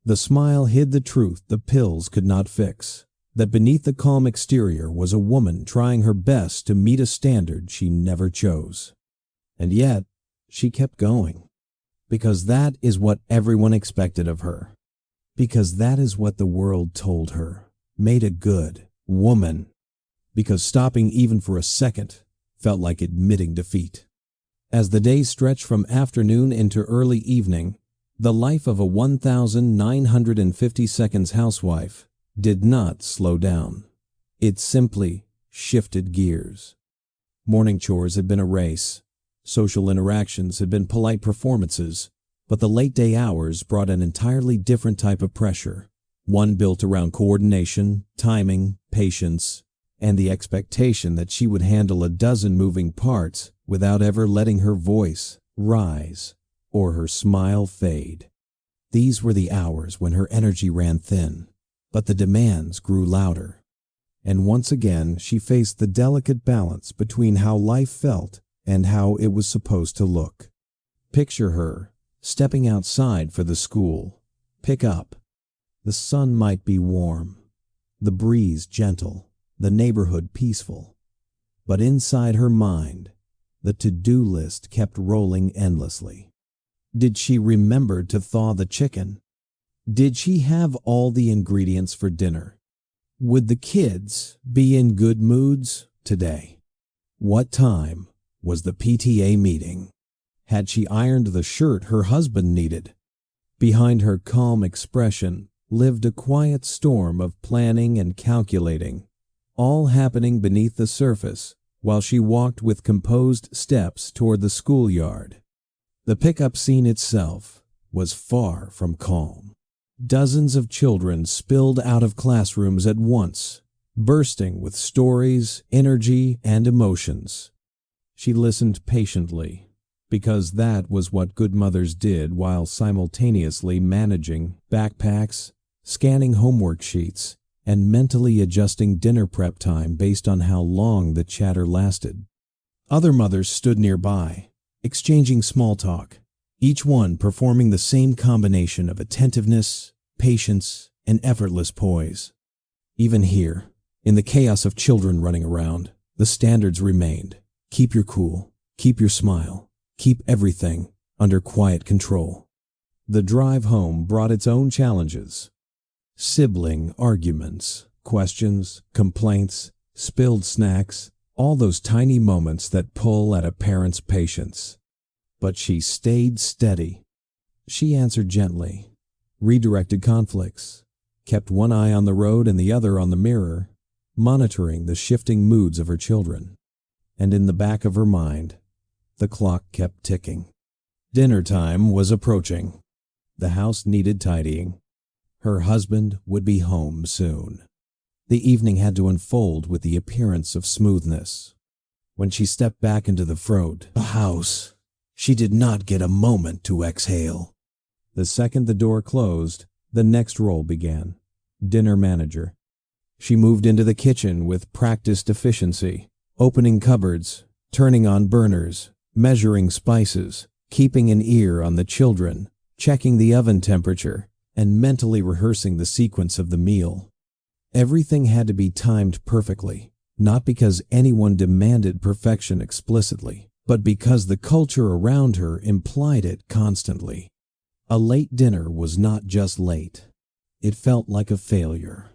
The smile hid the truth the pills could not fix, that beneath the calm exterior was a woman trying her best to meet a standard she never chose. And yet, she kept going. Because that is what everyone expected of her. Because that is what the world told her made a good woman. Because stopping even for a second felt like admitting defeat. As the days stretched from afternoon into early evening, the life of a 1950s housewife did not slow down. It simply shifted gears. Morning chores had been a race. Social interactions had been polite performances, but the late-day hours brought an entirely different type of pressure, one built around coordination, timing, patience, and the expectation that she would handle a dozen moving parts without ever letting her voice rise or her smile fade. These were the hours when her energy ran thin, but the demands grew louder. And once again she faced the delicate balance between how life felt and how it was supposed to look. Picture her stepping outside for the school pickup. The sun might be warm, the breeze gentle, the neighborhood peaceful. But inside her mind, the to-do list kept rolling endlessly. Did she remember to thaw the chicken? Did she have all the ingredients for dinner? Would the kids be in good moods today? What time was the PTA meeting? Had she ironed the shirt her husband needed? Behind her calm expression lived a quiet storm of planning and calculating, all happening beneath the surface while she walked with composed steps toward the schoolyard. The pickup scene itself was far from calm. Dozens of children spilled out of classrooms at once, bursting with stories, energy, and emotions. She listened patiently, because that was what good mothers did while simultaneously managing backpacks, scanning homework sheets, and mentally adjusting dinner prep time based on how long the chatter lasted. Other mothers stood nearby, exchanging small talk, each one performing the same combination of attentiveness, patience, and effortless poise. Even here, in the chaos of children running around, the standards remained. Keep your cool, keep your smile, keep everything under quiet control. The drive home brought its own challenges. Sibling arguments, questions, complaints, spilled snacks, all those tiny moments that pull at a parent's patience. But she stayed steady. She answered gently, redirected conflicts, kept one eye on the road and the other on the mirror, monitoring the shifting moods of her children. And in the back of her mind, the clock kept ticking. Dinner time was approaching. The house needed tidying. Her husband would be home soon. The evening had to unfold with the appearance of smoothness. When she stepped back into the house, she did not get a moment to exhale. The second the door closed, the next role began. Dinner manager. She moved into the kitchen with practiced efficiency, opening cupboards, turning on burners, measuring spices, keeping an ear on the children, checking the oven temperature, and mentally rehearsing the sequence of the meal. Everything had to be timed perfectly, not because anyone demanded perfection explicitly, but because the culture around her implied it constantly. A late dinner was not just late. It felt like a failure.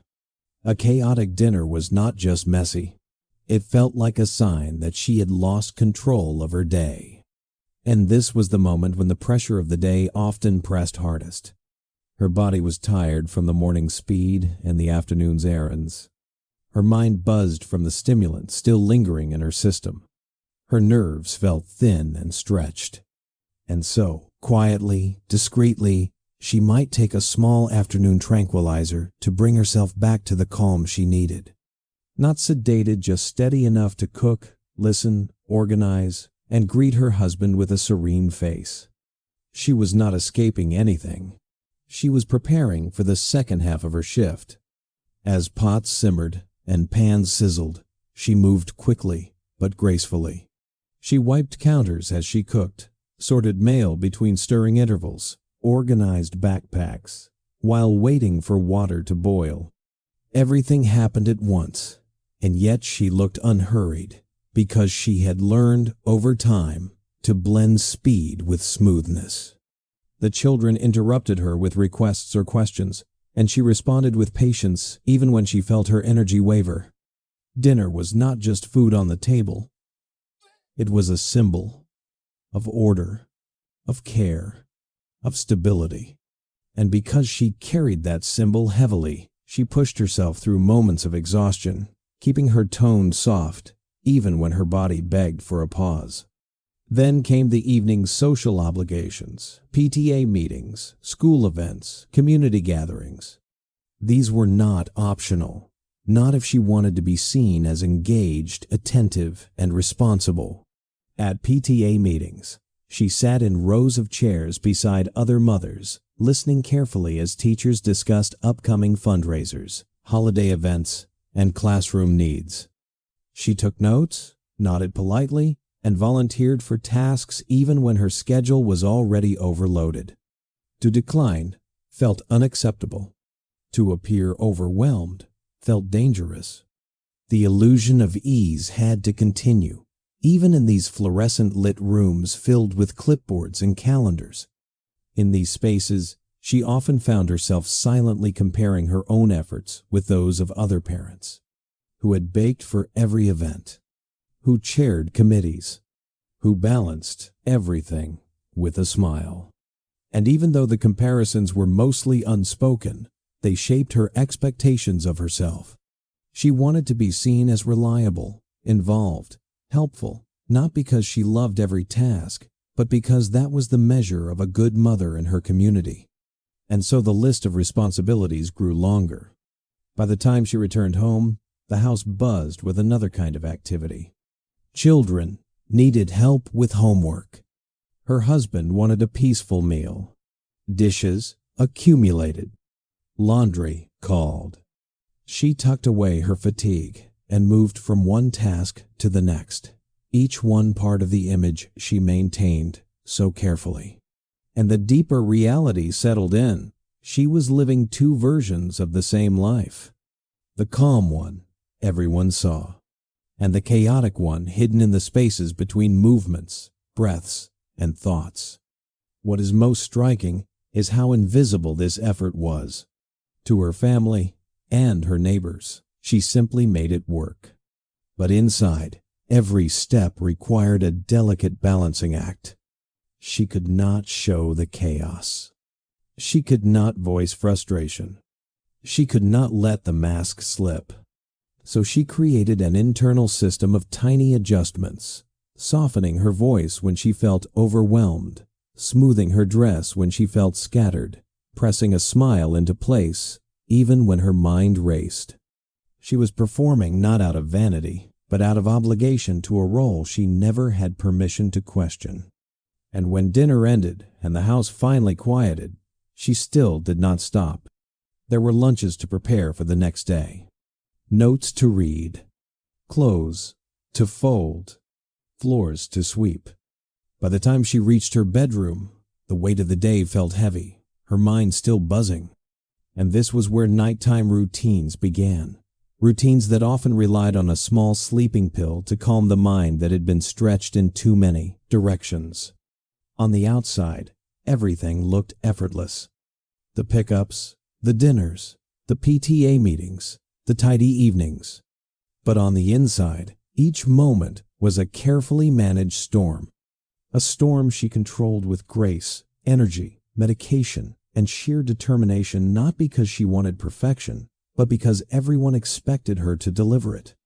A chaotic dinner was not just messy. It felt like a sign that she had lost control of her day. And this was the moment when the pressure of the day often pressed hardest. Her body was tired from the morning's speed and the afternoon's errands. Her mind buzzed from the stimulant still lingering in her system. Her nerves felt thin and stretched. And so, quietly, discreetly, she might take a small afternoon tranquilizer to bring herself back to the calm she needed. Not sedated, just steady enough to cook, listen, organize, and greet her husband with a serene face. She was not escaping anything. She was preparing for the second half of her shift. As pots simmered and pans sizzled. She moved quickly, but gracefully. She wiped counters as she cooked, sorted mail between stirring intervals, organized backpacks, while waiting for water to boil. Everything happened at once, and yet she looked unhurried, because she had learned over time to blend speed with smoothness. The children interrupted her with requests or questions, and she responded with patience even when she felt her energy waver. Dinner was not just food on the table. It was a symbol of order, of care, of stability. And because she carried that symbol heavily, she pushed herself through moments of exhaustion, keeping her tone soft even when her body begged for a pause. Then came the evening's social obligations, PTA meetings, school events, community gatherings. These were not optional, not if she wanted to be seen as engaged, attentive, and responsible. At PTA meetings, she sat in rows of chairs beside other mothers, listening carefully as teachers discussed upcoming fundraisers, holiday events, and classroom needs. She took notes, nodded politely, and volunteered for tasks even when her schedule was already overloaded. To decline felt unacceptable. To appear overwhelmed felt dangerous. The illusion of ease had to continue, even in these fluorescent-lit rooms filled with clipboards and calendars. In these spaces, she often found herself silently comparing her own efforts with those of other parents, who had baked for every event, who chaired committees, who balanced everything with a smile. And even though the comparisons were mostly unspoken, they shaped her expectations of herself. She wanted to be seen as reliable, involved, helpful, not because she loved every task, but because that was the measure of a good mother in her community. And so the list of responsibilities grew longer. By the time she returned home, the house buzzed with another kind of activity. Children needed help with homework. Her husband wanted a peaceful meal. Dishes accumulated. Laundry called. She tucked away her fatigue and moved from one task to the next, each one part of the image she maintained so carefully. And the deeper reality settled in. She was living two versions of the same life. The calm one everyone saw, and the chaotic one hidden in the spaces between movements, breaths, and thoughts. What is most striking is how invisible this effort was. To her family and her neighbors, she simply made it work. But inside, every step required a delicate balancing act. She could not show the chaos. She could not voice frustration. She could not let the mask slip. So she created an internal system of tiny adjustments, softening her voice when she felt overwhelmed, smoothing her dress when she felt scattered, pressing a smile into place even when her mind raced. She was performing not out of vanity, but out of obligation to a role she never had permission to question. And when dinner ended and the house finally quieted, she still did not stop. There were lunches to prepare for the next day, notes to read, clothes to fold, floors to sweep. By the time she reached her bedroom, the weight of the day felt heavy, her mind still buzzing. And this was where nighttime routines began. Routines that often relied on a small sleeping pill to calm the mind that had been stretched in too many directions. On the outside, everything looked effortless. The pickups, the dinners, the PTA meetings, the tidy evenings. But on the inside, each moment was a carefully managed storm. A storm she controlled with grace, energy, medication, and sheer determination, not because she wanted perfection, but because everyone expected her to deliver it.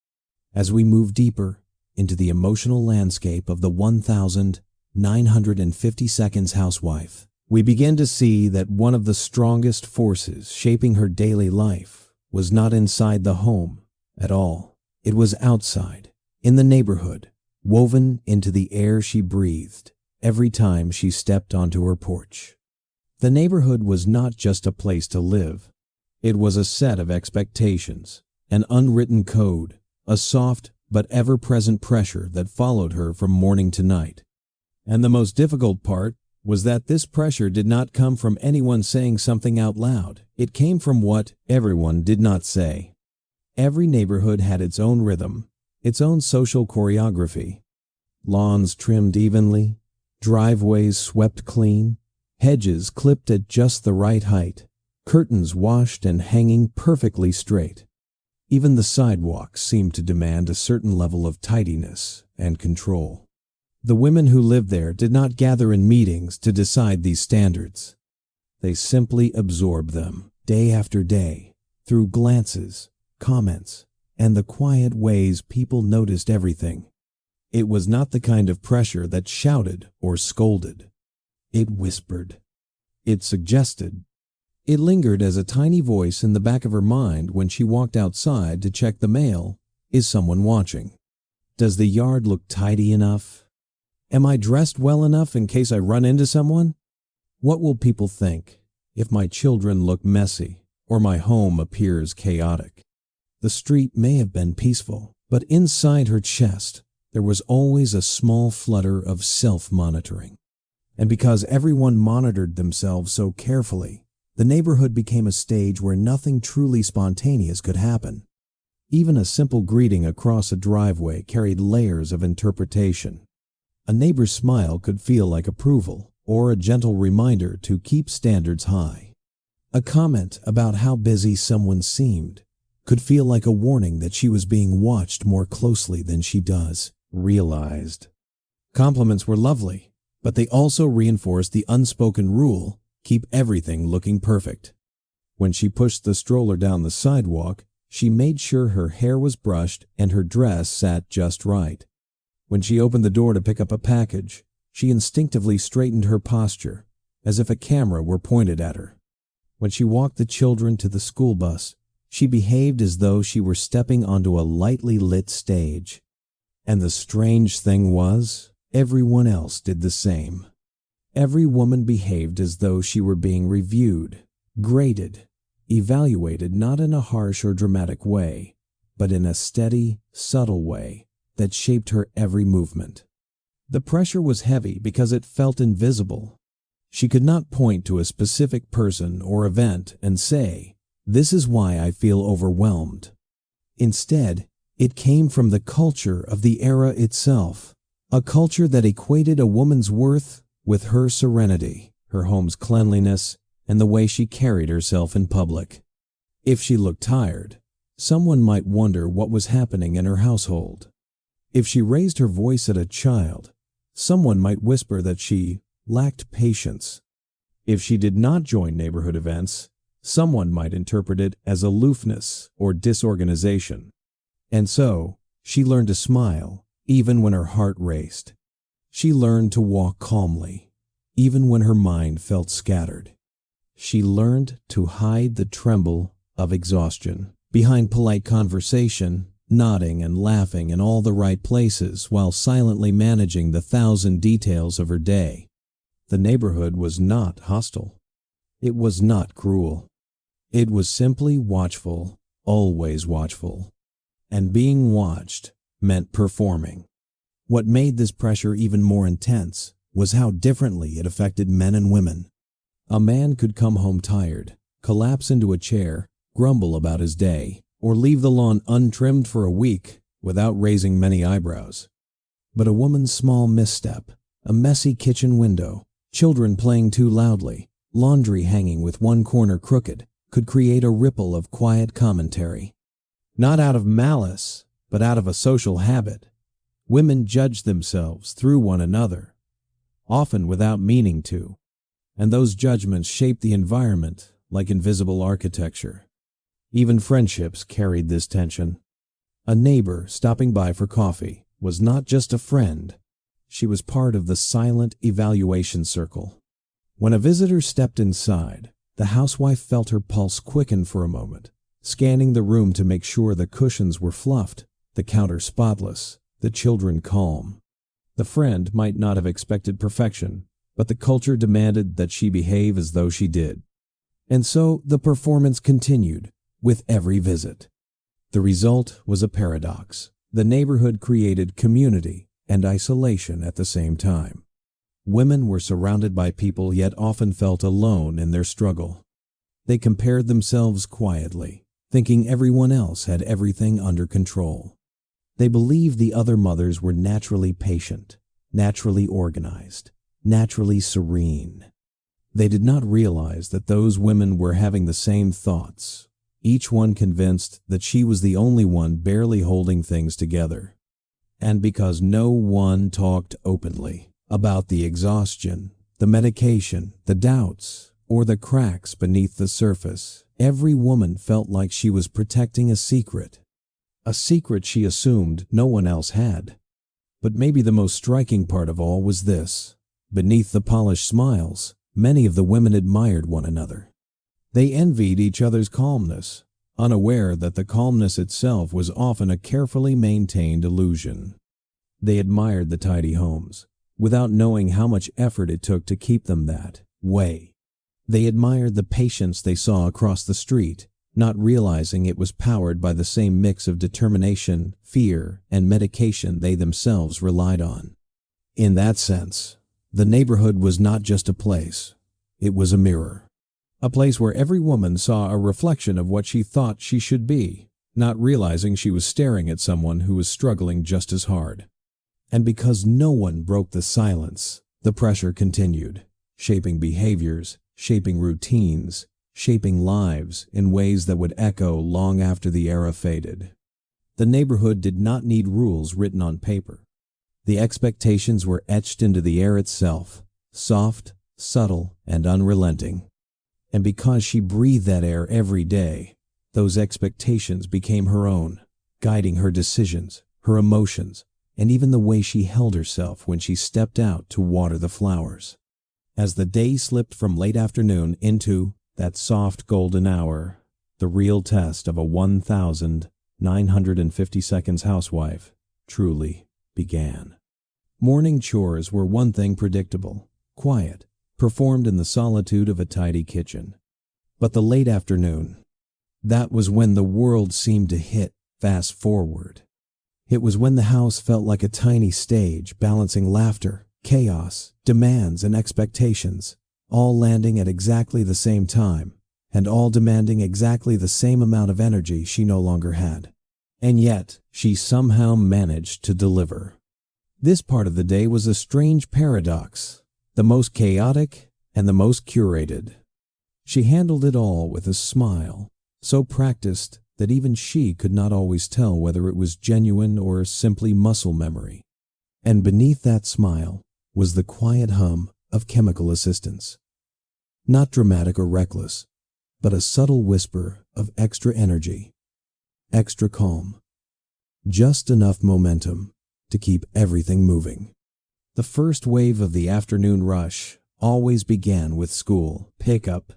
As we move deeper into the emotional landscape of the 1950s Housewife, we begin to see that one of the strongest forces shaping her daily life was not inside the home at all. It was outside, in the neighborhood, woven into the air she breathed every time she stepped onto her porch. The neighborhood was not just a place to live. It was a set of expectations, an unwritten code, a soft but ever-present pressure that followed her from morning to night. And the most difficult part was that this pressure did not come from anyone saying something out loud. It came from what everyone did not say. Every neighborhood had its own rhythm, its own social choreography. Lawns trimmed evenly, driveways swept clean, hedges clipped at just the right height, curtains washed and hanging perfectly straight. Even the sidewalks seemed to demand a certain level of tidiness and control. The women who lived there did not gather in meetings to decide these standards. They simply absorbed them, day after day, through glances, comments, and the quiet ways people noticed everything. It was not the kind of pressure that shouted or scolded. It whispered. It suggested. It lingered as a tiny voice in the back of her mind when she walked outside to check the mail. Is someone watching? Does the yard look tidy enough? Am I dressed well enough in case I run into someone? What will people think if my children look messy or my home appears chaotic? The street may have been peaceful, but inside her chest there was always a small flutter of self-monitoring. And because everyone monitored themselves so carefully, the neighborhood became a stage where nothing truly spontaneous could happen. Even a simple greeting across a driveway carried layers of interpretation. A neighbor's smile could feel like approval or a gentle reminder to keep standards high. A comment about how busy someone seemed could feel like a warning that she was being watched more closely than she realized. Compliments were lovely, but they also reinforced the unspoken rule: keep everything looking perfect. When she pushed the stroller down the sidewalk, she made sure her hair was brushed and her dress sat just right. When she opened the door to pick up a package, she instinctively straightened her posture, as if a camera were pointed at her. When she walked the children to the school bus, she behaved as though she were stepping onto a lightly lit stage. And the strange thing was, everyone else did the same. Every woman behaved as though she were being reviewed, graded, evaluated, not in a harsh or dramatic way, but in a steady, subtle way that shaped her every movement. The pressure was heavy because it felt invisible. She could not point to a specific person or event and say, "This is why I feel overwhelmed." Instead, it came from the culture of the era itself, a culture that equated a woman's worth with her serenity, her home's cleanliness, and the way she carried herself in public. If she looked tired, someone might wonder what was happening in her household. If she raised her voice at a child, someone might whisper that she lacked patience. If she did not join neighborhood events, someone might interpret it as aloofness or disorganization. And so, she learned to smile, even when her heart raced. She learned to walk calmly, even when her mind felt scattered. She learned to hide the tremble of exhaustion behind polite conversation, nodding and laughing in all the right places while silently managing the 1,000 details of her day. The neighborhood was not hostile. It was not cruel. It was simply watchful, always watchful. And being watched meant performing. What made this pressure even more intense was how differently it affected men and women. A man could come home tired, collapse into a chair, grumble about his day, or leave the lawn untrimmed for a week without raising many eyebrows. But a woman's small misstep, a messy kitchen window, children playing too loudly, laundry hanging with one corner crooked, could create a ripple of quiet commentary. Not out of malice, but out of a social habit. Women judged themselves through one another, often without meaning to, and those judgments shaped the environment like invisible architecture. Even friendships carried this tension. A neighbor stopping by for coffee was not just a friend. She was part of the silent evaluation circle. When a visitor stepped inside, the housewife felt her pulse quicken for a moment, scanning the room to make sure the cushions were fluffed, the counter spotless, the children calm. The friend might not have expected perfection, but the culture demanded that she behave as though she did. And so the performance continued with every visit. The result was a paradox. The neighborhood created community and isolation at the same time. Women were surrounded by people yet often felt alone in their struggle. They compared themselves quietly, thinking everyone else had everything under control. They believed the other mothers were naturally patient, naturally organized, naturally serene. They did not realize that those women were having the same thoughts, each one convinced that she was the only one barely holding things together. And because no one talked openly about the exhaustion, the medication, the doubts, or the cracks beneath the surface, every woman felt like she was protecting a secret she assumed no one else had. But maybe the most striking part of all was this: beneath the polished smiles, many of the women admired one another. They envied each other's calmness, unaware that the calmness itself was often a carefully maintained illusion. They admired the tidy homes, without knowing how much effort it took to keep them that way. They admired the patience they saw across the street, not realizing it was powered by the same mix of determination, fear, and medication they themselves relied on. In that sense, the neighborhood was not just a place, it was a mirror. A place where every woman saw a reflection of what she thought she should be, not realizing she was staring at someone who was struggling just as hard. And because no one broke the silence, the pressure continued, shaping behaviors, shaping routines, shaping lives in ways that would echo long after the era faded. The neighborhood did not need rules written on paper. The expectations were etched into the air itself, soft, subtle, and unrelenting. And because she breathed that air every day, those expectations became her own, guiding her decisions, her emotions, and even the way she held herself when she stepped out to water the flowers. As the day slipped from late afternoon into that soft golden hour, the real test of a 1950s housewife truly began. Morning chores were one thing predictable, quiet, performed in the solitude of a tidy kitchen. But the late afternoon, that was when the world seemed to hit fast forward. It was when the house felt like a tiny stage balancing laughter, chaos, demands, and expectations, all landing at exactly the same time, and all demanding exactly the same amount of energy she no longer had. And yet, she somehow managed to deliver. This part of the day was a strange paradox, the most chaotic and the most curated. She handled it all with a smile, so practiced that even she could not always tell whether it was genuine or simply muscle memory. And beneath that smile was the quiet hum of chemical assistance. Not dramatic or reckless, but a subtle whisper of extra energy, extra calm, just enough momentum to keep everything moving. The first wave of the afternoon rush always began with school pickup.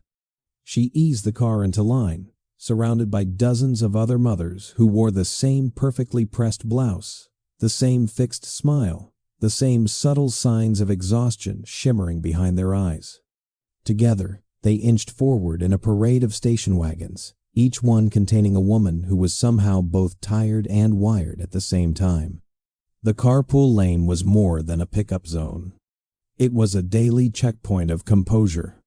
She eased the car into line, surrounded by dozens of other mothers who wore the same perfectly pressed blouse, the same fixed smile, the same subtle signs of exhaustion shimmering behind their eyes. Together, they inched forward in a parade of station wagons, each one containing a woman who was somehow both tired and wired at the same time. The carpool lane was more than a pickup zone. It was a daily checkpoint of composure.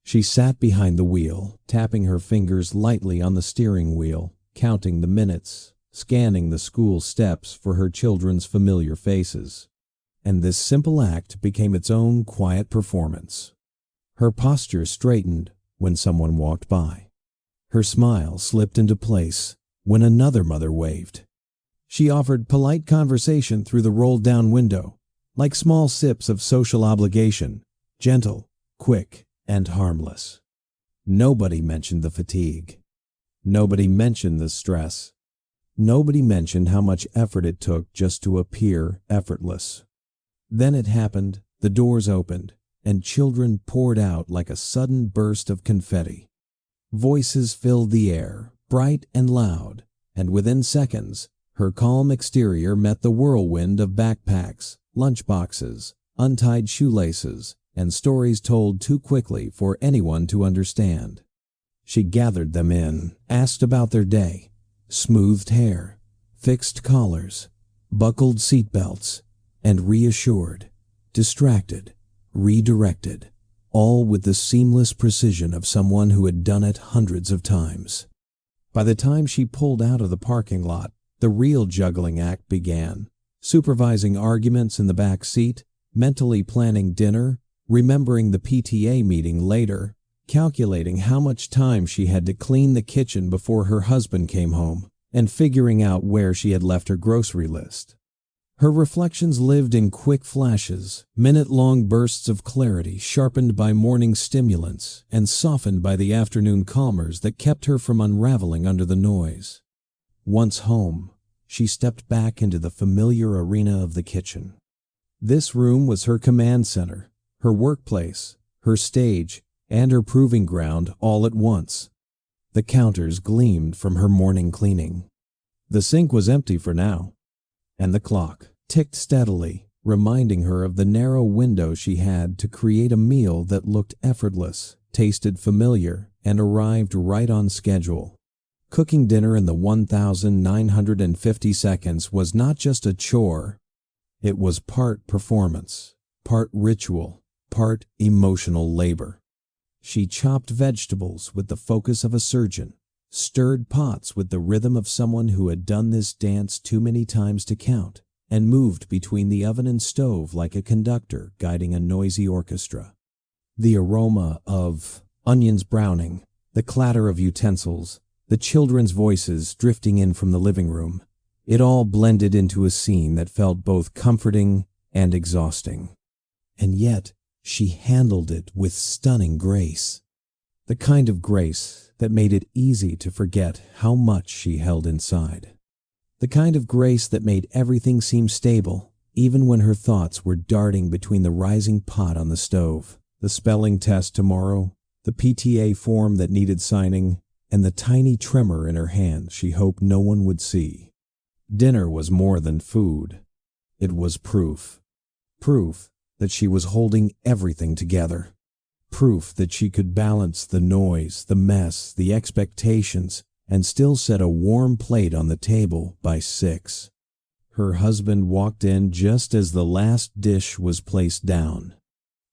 She sat behind the wheel, tapping her fingers lightly on the steering wheel, counting the minutes, scanning the school steps for her children's familiar faces. And this simple act became its own quiet performance. Her posture straightened when someone walked by. Her smile slipped into place when another mother waved. She offered polite conversation through the rolled-down window, like small sips of social obligation, gentle, quick, and harmless. Nobody mentioned the fatigue. Nobody mentioned the stress. Nobody mentioned how much effort it took just to appear effortless. Then it happened, the doors opened, and children poured out like a sudden burst of confetti. Voices filled the air, bright and loud, and within seconds, her calm exterior met the whirlwind of backpacks, lunchboxes, untied shoelaces, and stories told too quickly for anyone to understand. She gathered them in, asked about their day, Smoothed hair, fixed collars, buckled seatbelts, and reassured, distracted, redirected, all with the seamless precision of someone who had done it hundreds of times. By the time she pulled out of the parking lot, the real juggling act began, supervising arguments in the back seat, mentally planning dinner, remembering the PTA meeting later, calculating how much time she had to clean the kitchen before her husband came home, and figuring out where she had left her grocery list. Her reflections lived in quick flashes, minute-long bursts of clarity sharpened by morning stimulants and softened by the afternoon calmers that kept her from unraveling under the noise. Once home, she stepped back into the familiar arena of the kitchen. This room was her command center, her workplace, her stage, and her proving ground all at once. The counters gleamed from her morning cleaning. The sink was empty for now, and the clock ticked steadily, reminding her of the narrow window she had to create a meal that looked effortless, tasted familiar, and arrived right on schedule. Cooking dinner in the 1950 seconds was not just a chore. It was part performance, part ritual, part emotional labor. She chopped vegetables with the focus of a surgeon, stirred pots with the rhythm of someone who had done this dance too many times to count, and moved between the oven and stove like a conductor guiding a noisy orchestra. The aroma of onions browning, the clatter of utensils, the children's voices drifting in from the living room, it all blended into a scene that felt both comforting and exhausting. And yet, she handled it with stunning grace. The kind of grace that made it easy to forget how much she held inside. The kind of grace that made everything seem stable, even when her thoughts were darting between the rising pot on the stove, the spelling test tomorrow, the PTA form that needed signing, and the tiny tremor in her hand she hoped no one would see. Dinner was more than food. It was proof. Proof that she was holding everything together. Proof that she could balance the noise, the mess, the expectations, and still set a warm plate on the table by 6. Her husband walked in just as the last dish was placed down.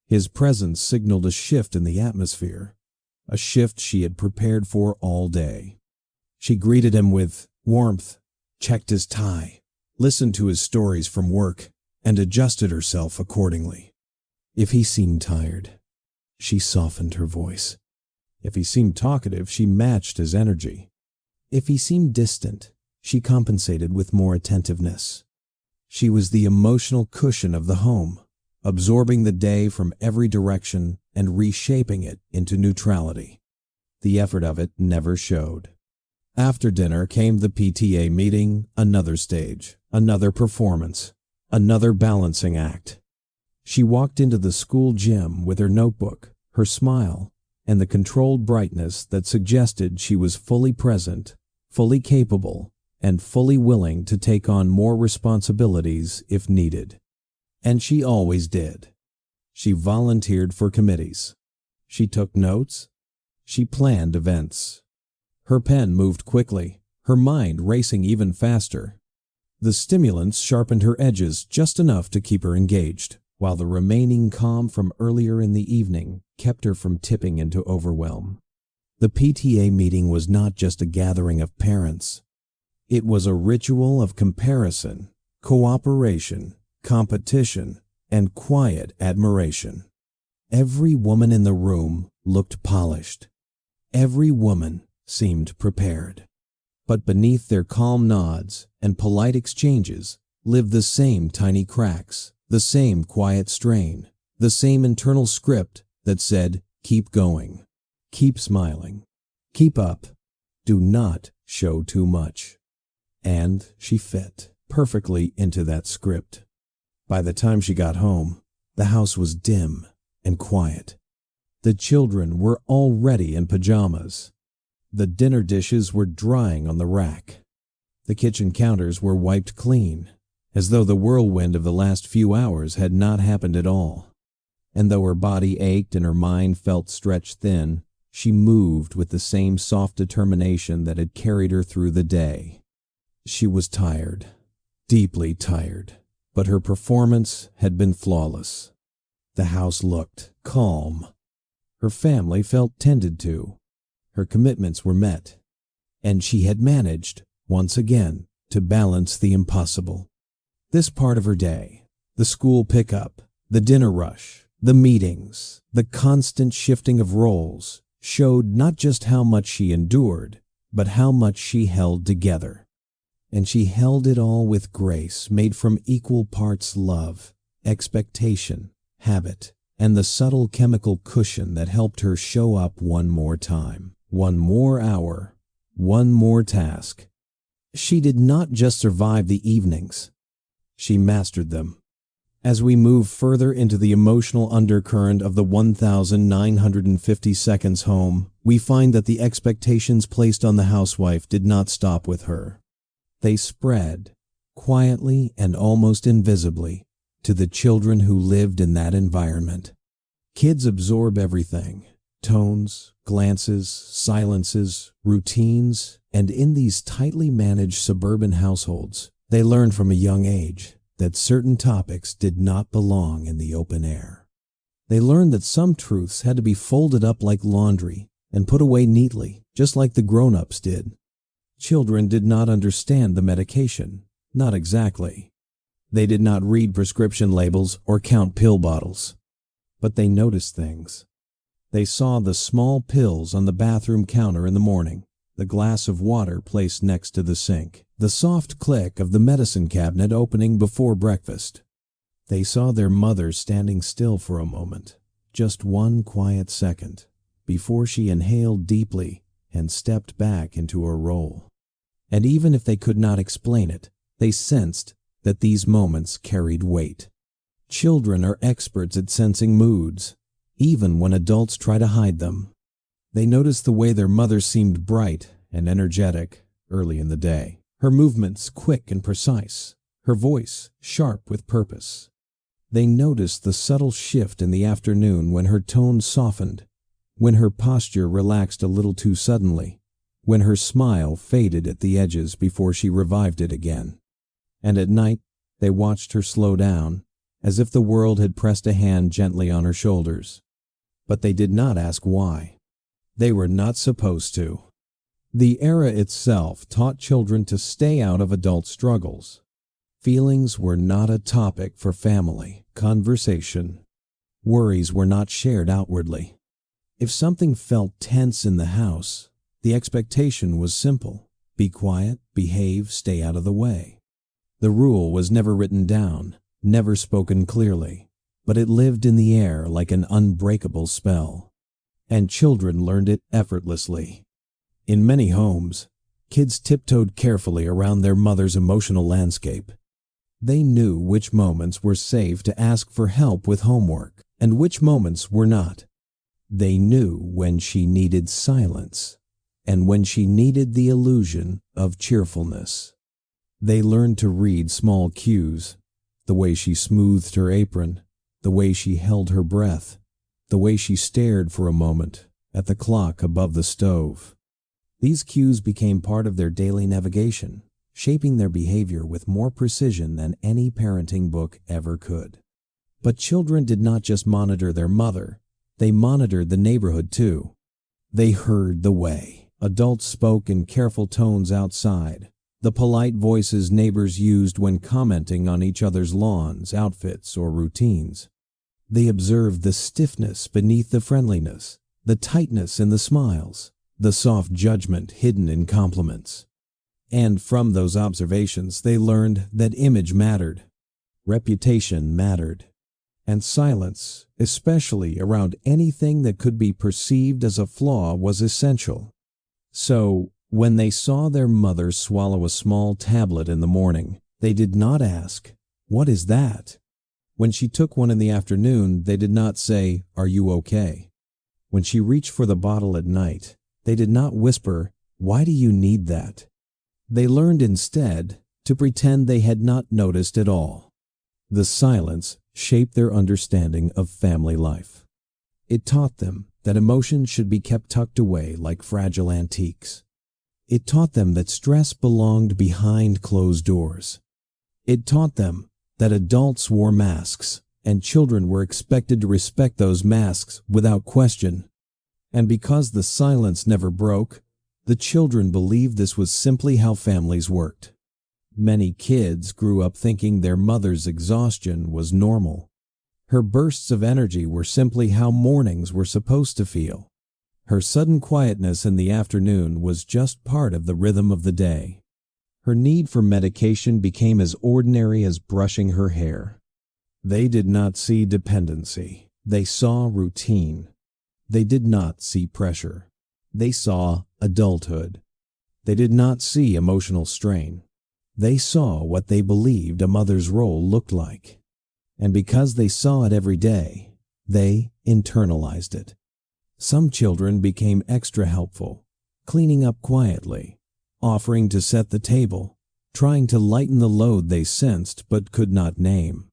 His presence signaled a shift in the atmosphere, a shift she had prepared for all day. She greeted him with warmth, checked his tie, listened to his stories from work, and adjusted herself accordingly. If he seemed tired, she softened her voice. If he seemed talkative, she matched his energy. If he seemed distant, she compensated with more attentiveness. She was the emotional cushion of the home, absorbing the day from every direction and reshaping it into neutrality. The effort of it never showed. After dinner came the PTA meeting, another stage, another performance, another balancing act. She walked into the school gym with her notebook, her smile, and the controlled brightness that suggested she was fully present, fully capable, and fully willing to take on more responsibilities if needed. And she always did. She volunteered for committees. She took notes. She planned events. Her pen moved quickly, her mind racing even faster. The stimulants sharpened her edges just enough to keep her engaged, while the remaining calm from earlier in the evening kept her from tipping into overwhelm. The PTA meeting was not just a gathering of parents. It was a ritual of comparison, cooperation, competition, and quiet admiration. Every woman in the room looked polished. Every woman seemed prepared. But beneath their calm nods and polite exchanges lived the same tiny cracks, the same quiet strain, the same internal script that said, "Keep going. Keep smiling. Keep up. Do not show too much." And she fit perfectly into that script. By the time she got home, the house was dim and quiet. The children were already in pajamas. The dinner dishes were drying on the rack. The kitchen counters were wiped clean, as though the whirlwind of the last few hours had not happened at all. And though her body ached and her mind felt stretched thin, She moved with the same soft determination that had carried her through the day. She was tired, deeply tired, but her performance had been flawless. The house looked calm. Her family felt tended to. Her commitments were met. And she had managed, once again, to balance the impossible. This part of her day, the school pickup, the dinner rush, the meetings, the constant shifting of roles, showed not just how much she endured, but how much she held together. And she held it all with grace made from equal parts love, expectation, habit, and the subtle chemical cushion that helped her show up one more time, one more hour, one more task. She did not just survive the evenings. She mastered them. As we move further into the emotional undercurrent of the 1950s home, we find that the expectations placed on the housewife did not stop with her. They spread, quietly and almost invisibly, to the children who lived in that environment. Kids absorb everything: tones, glances, silences, routines, and in these tightly managed suburban households, they learn from a young age that certain topics did not belong in the open air. They learned that some truths had to be folded up like laundry and put away neatly, just like the grown-ups did. Children did not understand the medication, not exactly. They did not read prescription labels or count pill bottles. But they noticed things. They saw the small pills on the bathroom counter in the morning, the glass of water placed next to the sink, the soft click of the medicine cabinet opening before breakfast. They saw their mother standing still for a moment, just one quiet second, before she inhaled deeply and stepped back into her role. And even if they could not explain it, they sensed that these moments carried weight. Children are experts at sensing moods, even when adults try to hide them. They noticed the way their mother seemed bright and energetic early in the day, her movements quick and precise, her voice sharp with purpose. They noticed the subtle shift in the afternoon when her tone softened, when her posture relaxed a little too suddenly, when her smile faded at the edges before she revived it again. And at night, they watched her slow down, as if the world had pressed a hand gently on her shoulders. But they did not ask why. They were not supposed to. The era itself taught children to stay out of adult struggles. Feelings were not a topic for family conversation. Worries were not shared outwardly. If something felt tense in the house, the expectation was simple: be quiet, behave, stay out of the way. The rule was never written down, never spoken clearly, but it lived in the air like an unbreakable spell. And children learned it effortlessly. In many homes, kids tiptoed carefully around their mother's emotional landscape. They knew which moments were safe to ask for help with homework and which moments were not. They knew when she needed silence and when she needed the illusion of cheerfulness. They learned to read small cues: the way she smoothed her apron, the way she held her breath, the way she stared for a moment at the clock above the stove. These cues became part of their daily navigation, shaping their behavior with more precision than any parenting book ever could. But children did not just monitor their mother, they monitored the neighborhood too. They heard the way adults spoke in careful tones outside, the polite voices neighbors used when commenting on each other's lawns, outfits, or routines. They observed the stiffness beneath the friendliness, the tightness in the smiles, the soft judgment hidden in compliments. And from those observations, they learned that image mattered, reputation mattered, and silence, especially around anything that could be perceived as a flaw, was essential. So, when they saw their mother swallow a small tablet in the morning, they did not ask, "What is that?" When she took one in the afternoon, they did not say, "Are you okay?" When she reached for the bottle at night, they did not whisper, "Why do you need that?" They learned instead to pretend they had not noticed at all. The silence shaped their understanding of family life. It taught them that emotions should be kept tucked away like fragile antiques. It taught them that stress belonged behind closed doors. It taught them that adults wore masks, and children were expected to respect those masks without question. And because the silence never broke, the children believed this was simply how families worked. Many kids grew up thinking their mother's exhaustion was normal. Her bursts of energy were simply how mornings were supposed to feel. Her sudden quietness in the afternoon was just part of the rhythm of the day. Her need for medication became as ordinary as brushing her hair. They did not see dependency. They saw routine. They did not see pressure. They saw adulthood. They did not see emotional strain. They saw what they believed a mother's role looked like. And because they saw it every day, they internalized it. Some children became extra helpful, cleaning up quietly, offering to set the table, trying to lighten the load they sensed but could not name.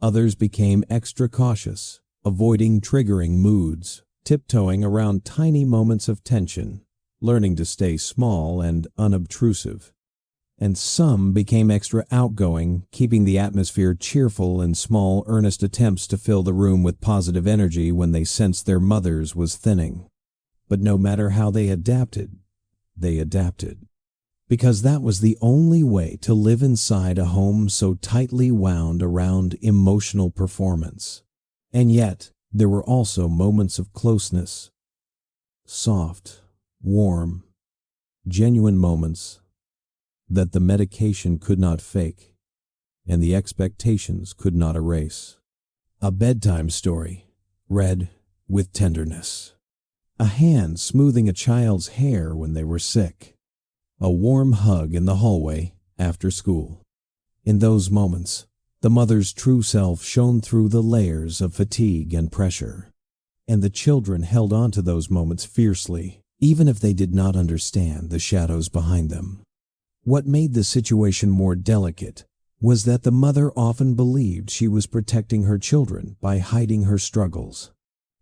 Others became extra cautious, avoiding triggering moods, tiptoeing around tiny moments of tension, learning to stay small and unobtrusive. And some became extra outgoing, keeping the atmosphere cheerful in small, earnest attempts to fill the room with positive energy when they sensed their mother's was thinning. But no matter how they adapted. Because that was the only way to live inside a home so tightly wound around emotional performance. And yet, there were also moments of closeness. Soft, warm, genuine moments that the medication could not fake and the expectations could not erase. A bedtime story, read with tenderness. A hand smoothing a child's hair when they were sick. A warm hug in the hallway after school. In those moments, the mother's true self shone through the layers of fatigue and pressure. And the children held on to those moments fiercely, even if they did not understand the shadows behind them. What made the situation more delicate was that the mother often believed she was protecting her children by hiding her struggles.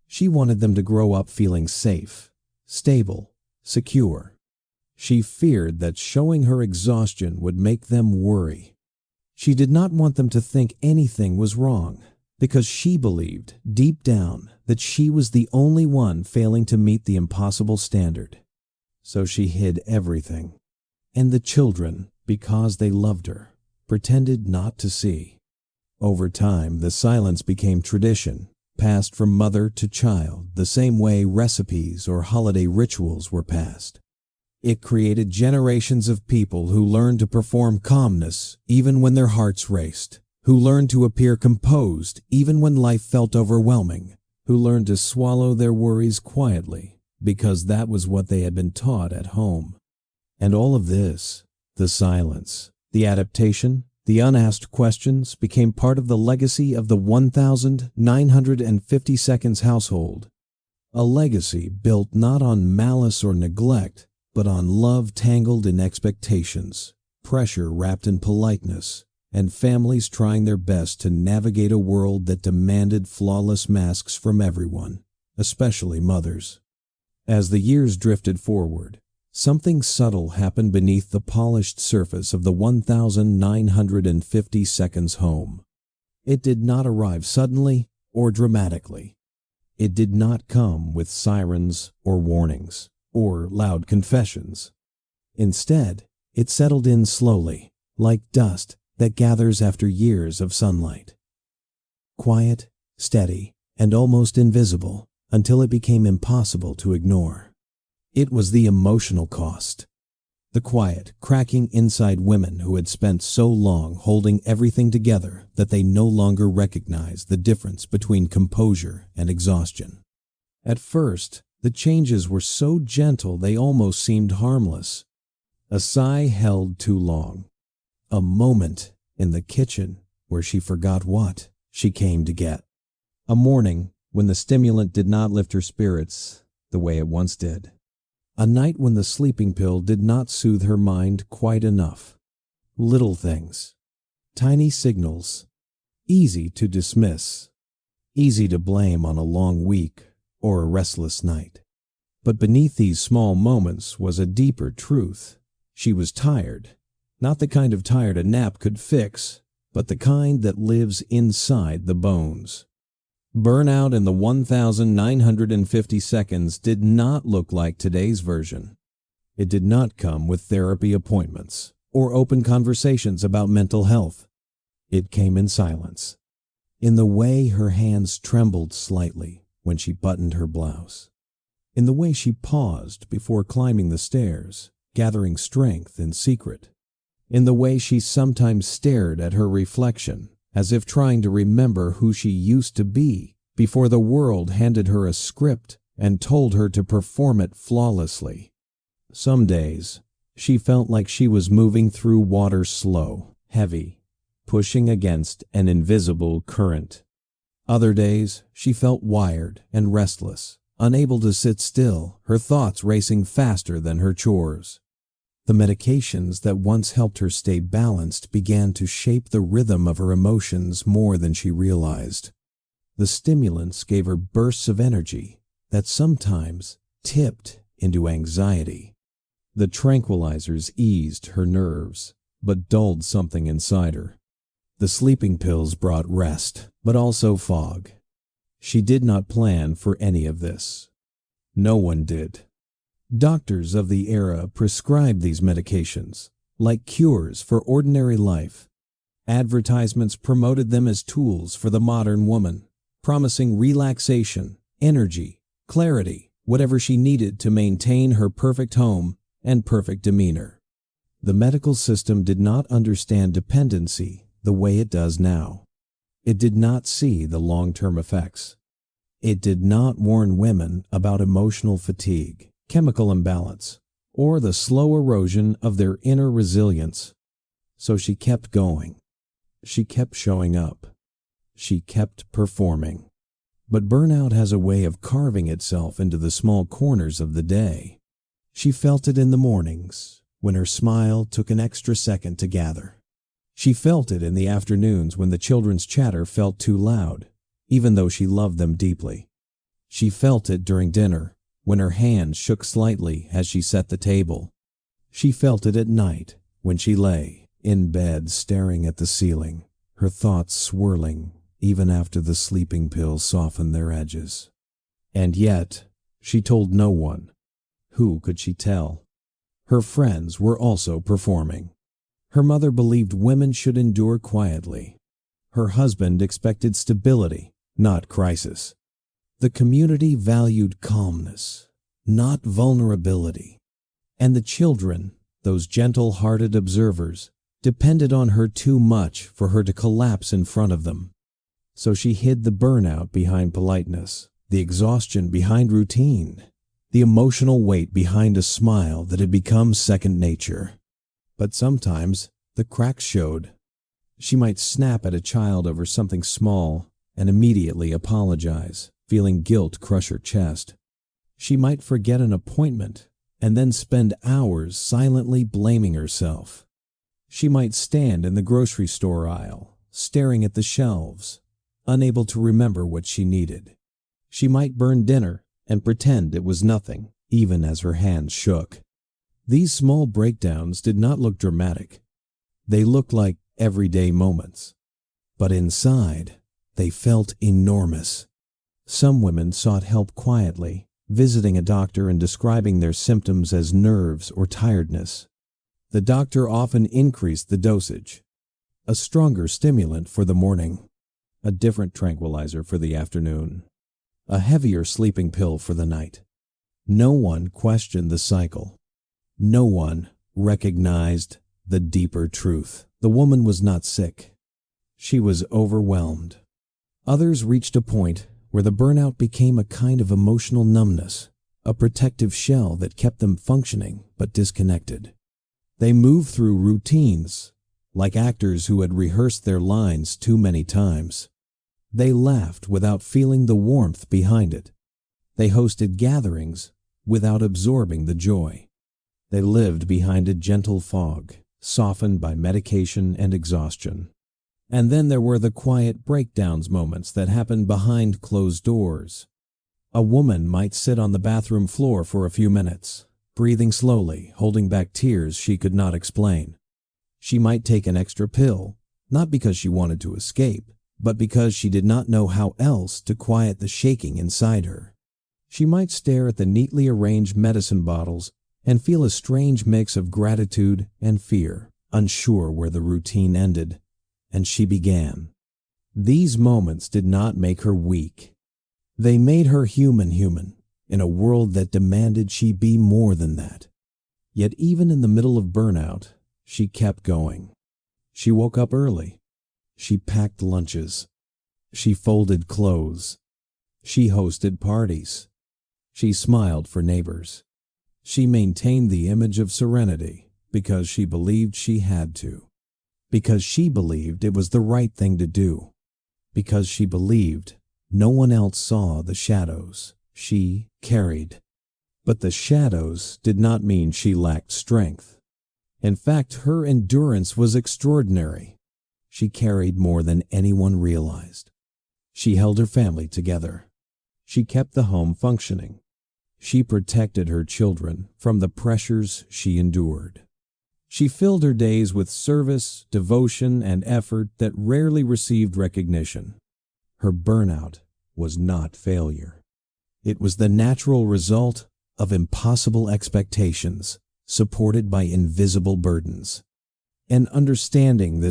She wanted them to grow up feeling safe, stable, secure. She feared that showing her exhaustion would make them worry. She did not want them to think anything was wrong, because she believed, deep down, that she was the only one failing to meet the impossible standard. So she hid everything. And the children, because they loved her, pretended not to see. Over time, the silence became tradition, passed from mother to child, the same way recipes or holiday rituals were passed. It created generations of people who learned to perform calmness even when their hearts raced, who learned to appear composed even when life felt overwhelming, who learned to swallow their worries quietly because that was what they had been taught at home. And all of this, the silence, the adaptation, the unasked questions, became part of the legacy of the 1950s household. A legacy built not on malice or neglect, but on love tangled in expectations, pressure wrapped in politeness, and families trying their best to navigate a world that demanded flawless masks from everyone, especially mothers. As the years drifted forward, something subtle happened beneath the polished surface of the 1950s home. It did not arrive suddenly or dramatically. It did not come with sirens or warnings or loud confessions. Instead, it settled in slowly, like dust that gathers after years of sunlight. Quiet, steady, and almost invisible until it became impossible to ignore. It was the emotional cost. The quiet, cracking inside women who had spent so long holding everything together that they no longer recognized the difference between composure and exhaustion. At first, the changes were so gentle they almost seemed harmless. A sigh held too long. A moment in the kitchen where she forgot what she came to get. A morning when the stimulant did not lift her spirits the way it once did. A night when the sleeping pill did not soothe her mind quite enough. Little things. Tiny signals. Easy to dismiss. Easy to blame on a long week or a restless night. But beneath these small moments was a deeper truth. She was tired, not the kind of tired a nap could fix, but the kind that lives inside the bones. Burnout in the 1950 seconds did not look like today's version. It did not come with therapy appointments or open conversations about mental health. It came in silence, in the way her hands trembled slightly when she buttoned her blouse, in the way she paused before climbing the stairs, gathering strength in secret, in the way she sometimes stared at her reflection, as if trying to remember who she used to be before the world handed her a script and told her to perform it flawlessly. Some days, she felt like she was moving through water slow, heavy, pushing against an invisible current. Other days, she felt wired and restless, unable to sit still, her thoughts racing faster than her chores. The medications that once helped her stay balanced began to shape the rhythm of her emotions more than she realized. The stimulants gave her bursts of energy that sometimes tipped into anxiety. The tranquilizers eased her nerves, but dulled something inside her. The sleeping pills brought rest, but also fog. She did not plan for any of this. No one did. Doctors of the era prescribed these medications like cures for ordinary life. Advertisements promoted them as tools for the modern woman, promising relaxation, energy, clarity, whatever she needed to maintain her perfect home and perfect demeanor. The medical system did not understand dependency the way it does now. It did not see the long-term effects. It did not warn women about emotional fatigue, chemical imbalance, or the slow erosion of their inner resilience. So she kept going. She kept showing up. She kept performing. But burnout has a way of carving itself into the small corners of the day. She felt it in the mornings, when her smile took an extra second to gather. She felt it in the afternoons when the children's chatter felt too loud, even though she loved them deeply. She felt it during dinner, when her hands shook slightly as she set the table. She felt it at night, when she lay in bed staring at the ceiling, her thoughts swirling even after the sleeping pills softened their edges. And yet, she told no one. Who could she tell? Her friends were also performing. Her mother believed women should endure quietly. Her husband expected stability, not crisis. The community valued calmness, not vulnerability. And the children, those gentle-hearted observers, depended on her too much for her to collapse in front of them. So she hid the burnout behind politeness, the exhaustion behind routine, the emotional weight behind a smile that had become second nature. But sometimes the cracks showed. She might snap at a child over something small and immediately apologize, feeling guilt crush her chest. She might forget an appointment and then spend hours silently blaming herself. She might stand in the grocery store aisle, staring at the shelves, unable to remember what she needed. She might burn dinner and pretend it was nothing, even as her hands shook. These small breakdowns did not look dramatic. They looked like everyday moments. But inside, they felt enormous. Some women sought help quietly, visiting a doctor and describing their symptoms as nerves or tiredness. The doctor often increased the dosage. A stronger stimulant for the morning, a different tranquilizer for the afternoon, a heavier sleeping pill for the night. No one questioned the cycle. No one recognized the deeper truth. The woman was not sick. She was overwhelmed. Others reached a point where the burnout became a kind of emotional numbness, a protective shell that kept them functioning but disconnected. They moved through routines, like actors who had rehearsed their lines too many times. They laughed without feeling the warmth behind it. They hosted gatherings without absorbing the joy. They lived behind a gentle fog, softened by medication and exhaustion. And then there were the quiet breakdowns moments that happened behind closed doors. A woman might sit on the bathroom floor for a few minutes, breathing slowly, holding back tears she could not explain. She might take an extra pill, not because she wanted to escape, but because she did not know how else to quiet the shaking inside her. She might stare at the neatly arranged medicine bottles and feel a strange mix of gratitude and fear, unsure where the routine ended, and she began. These moments did not make her weak. They made her human in a world that demanded she be more than that. Yet even in the middle of burnout, she kept going. She woke up early. She packed lunches. She folded clothes. She hosted parties. She smiled for neighbors. She maintained the image of serenity because she believed she had to. Because she believed it was the right thing to do. Because she believed no one else saw the shadows she carried. But the shadows did not mean she lacked strength. In fact, her endurance was extraordinary. She carried more than anyone realized. She held her family together. She kept the home functioning. She protected her children from the pressures she endured. She filled her days with service, devotion, and effort that rarely received recognition. Her burnout was not failure. It was the natural result of impossible expectations supported by invisible burdens. And understanding,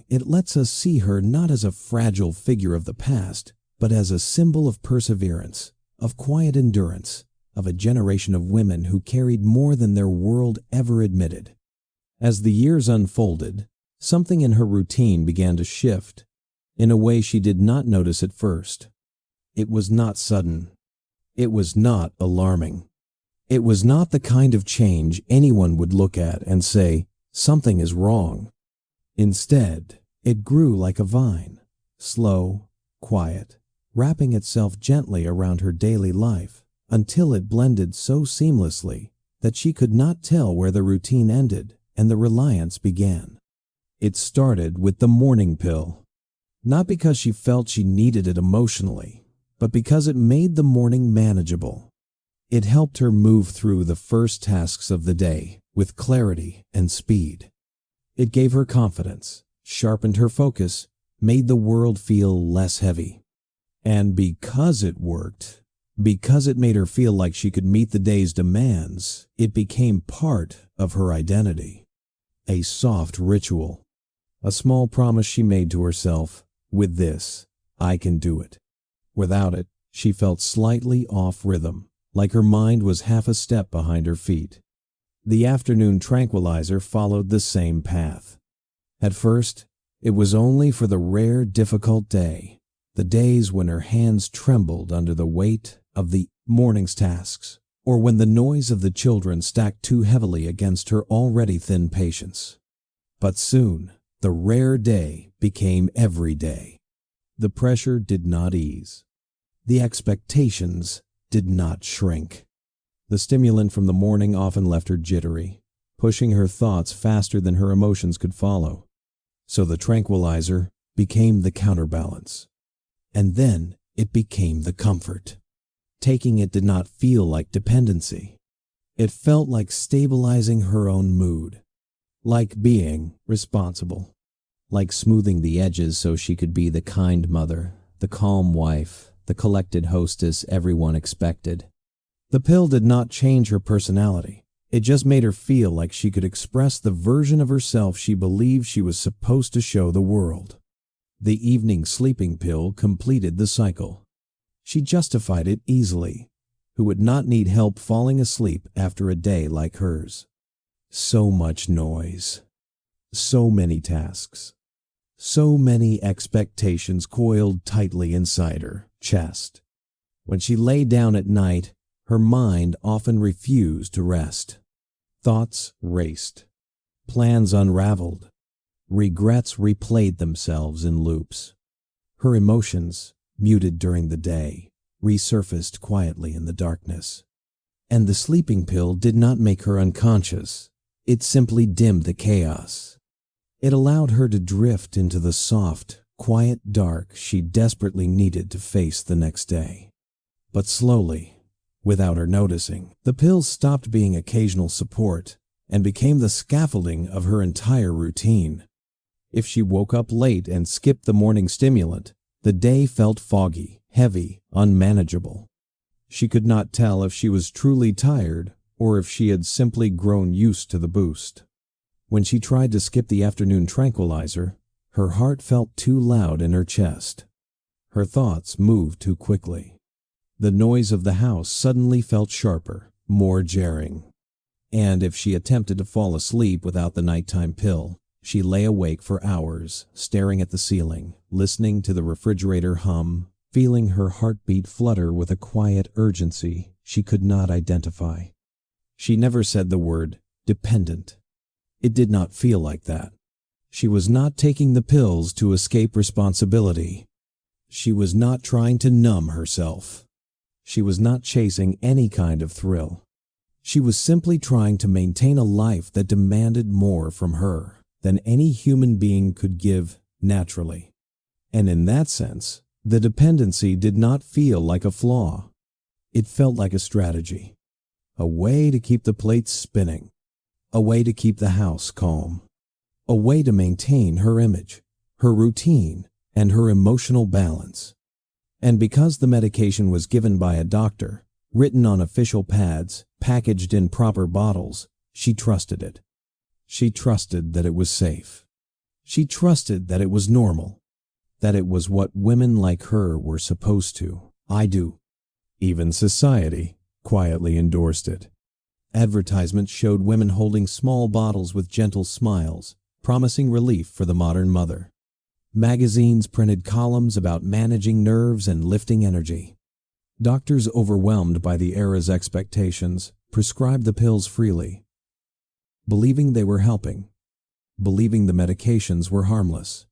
it lets us see her not as a fragile figure of the past, but as a symbol of perseverance, of quiet endurance, of a generation of women who carried more than their world ever admitted. As the years unfolded, something in her routine began to shift, in a way she did not notice at first. It was not sudden. It was not alarming. It was not the kind of change anyone would look at and say, something is wrong. Instead, it grew like a vine, slow, quiet, wrapping itself gently around her daily life until it blended so seamlessly that she could not tell where the routine ended and the reliance began. It started with the morning pill. Not because she felt she needed it emotionally, but because it made the morning manageable. It helped her move through the first tasks of the day with clarity and speed. It gave her confidence, sharpened her focus, made the world feel less heavy. And because it worked, because it made her feel like she could meet the day's demands, it became part of her identity. A soft ritual. A small promise she made to herself. With this, I can do it. Without it, she felt slightly off rhythm, like her mind was half a step behind her feet. The afternoon tranquilizer followed the same path. At first, it was only for the rare, difficult day, the days when her hands trembled under the weight of the morning's tasks, or when the noise of the children stacked too heavily against her already thin patience. But soon, the rare day became every day. The pressure did not ease. The expectations did not shrink. The stimulant from the morning often left her jittery, pushing her thoughts faster than her emotions could follow. So the tranquilizer became the counterbalance. And then it became the comfort. Taking it did not feel like dependency. It felt like stabilizing her own mood, like being responsible. Like smoothing the edges so she could be the kind mother, the calm wife, the collected hostess everyone expected. The pill did not change her personality. It just made her feel like she could express the version of herself she believed she was supposed to show the world. The evening sleeping pill completed the cycle. She justified it easily. Who would not need help falling asleep after a day like hers? So much noise. So many tasks. So many expectations coiled tightly inside her chest. When she lay down at night, her mind often refused to rest. Thoughts raced. Plans unraveled. Regrets replayed themselves in loops. Her emotions, muted during the day, resurfaced quietly in the darkness. And the sleeping pill did not make her unconscious. It simply dimmed the chaos. It allowed her to drift into the soft, quiet dark she desperately needed to face the next day. But slowly, without her noticing, the pills stopped being occasional support and became the scaffolding of her entire routine. If she woke up late and skipped the morning stimulant, the day felt foggy, heavy, unmanageable. She could not tell if she was truly tired or if she had simply grown used to the boost. When she tried to skip the afternoon tranquilizer, her heart felt too loud in her chest. Her thoughts moved too quickly. The noise of the house suddenly felt sharper, more jarring. And if she attempted to fall asleep without the nighttime pill, she lay awake for hours, staring at the ceiling, listening to the refrigerator hum, feeling her heartbeat flutter with a quiet urgency she could not identify. She never said the word dependent. It did not feel like that. She was not taking the pills to escape responsibility. She was not trying to numb herself. She was not chasing any kind of thrill. She was simply trying to maintain a life that demanded more from her than any human being could give naturally. And in that sense, the dependency did not feel like a flaw. It felt like a strategy, a way to keep the plates spinning, a way to keep the house calm, a way to maintain her image, her routine, and her emotional balance. And because the medication was given by a doctor, written on official pads, packaged in proper bottles, she trusted it. She trusted that it was safe. She trusted that it was normal, that it was what women like her were supposed to. I do. Even society quietly endorsed it. Advertisements showed women holding small bottles with gentle smiles, promising relief for the modern mother. Magazines printed columns about managing nerves and lifting energy. Doctors, overwhelmed by the era's expectations, prescribed the pills freely, believing they were helping, believing the medications were harmless,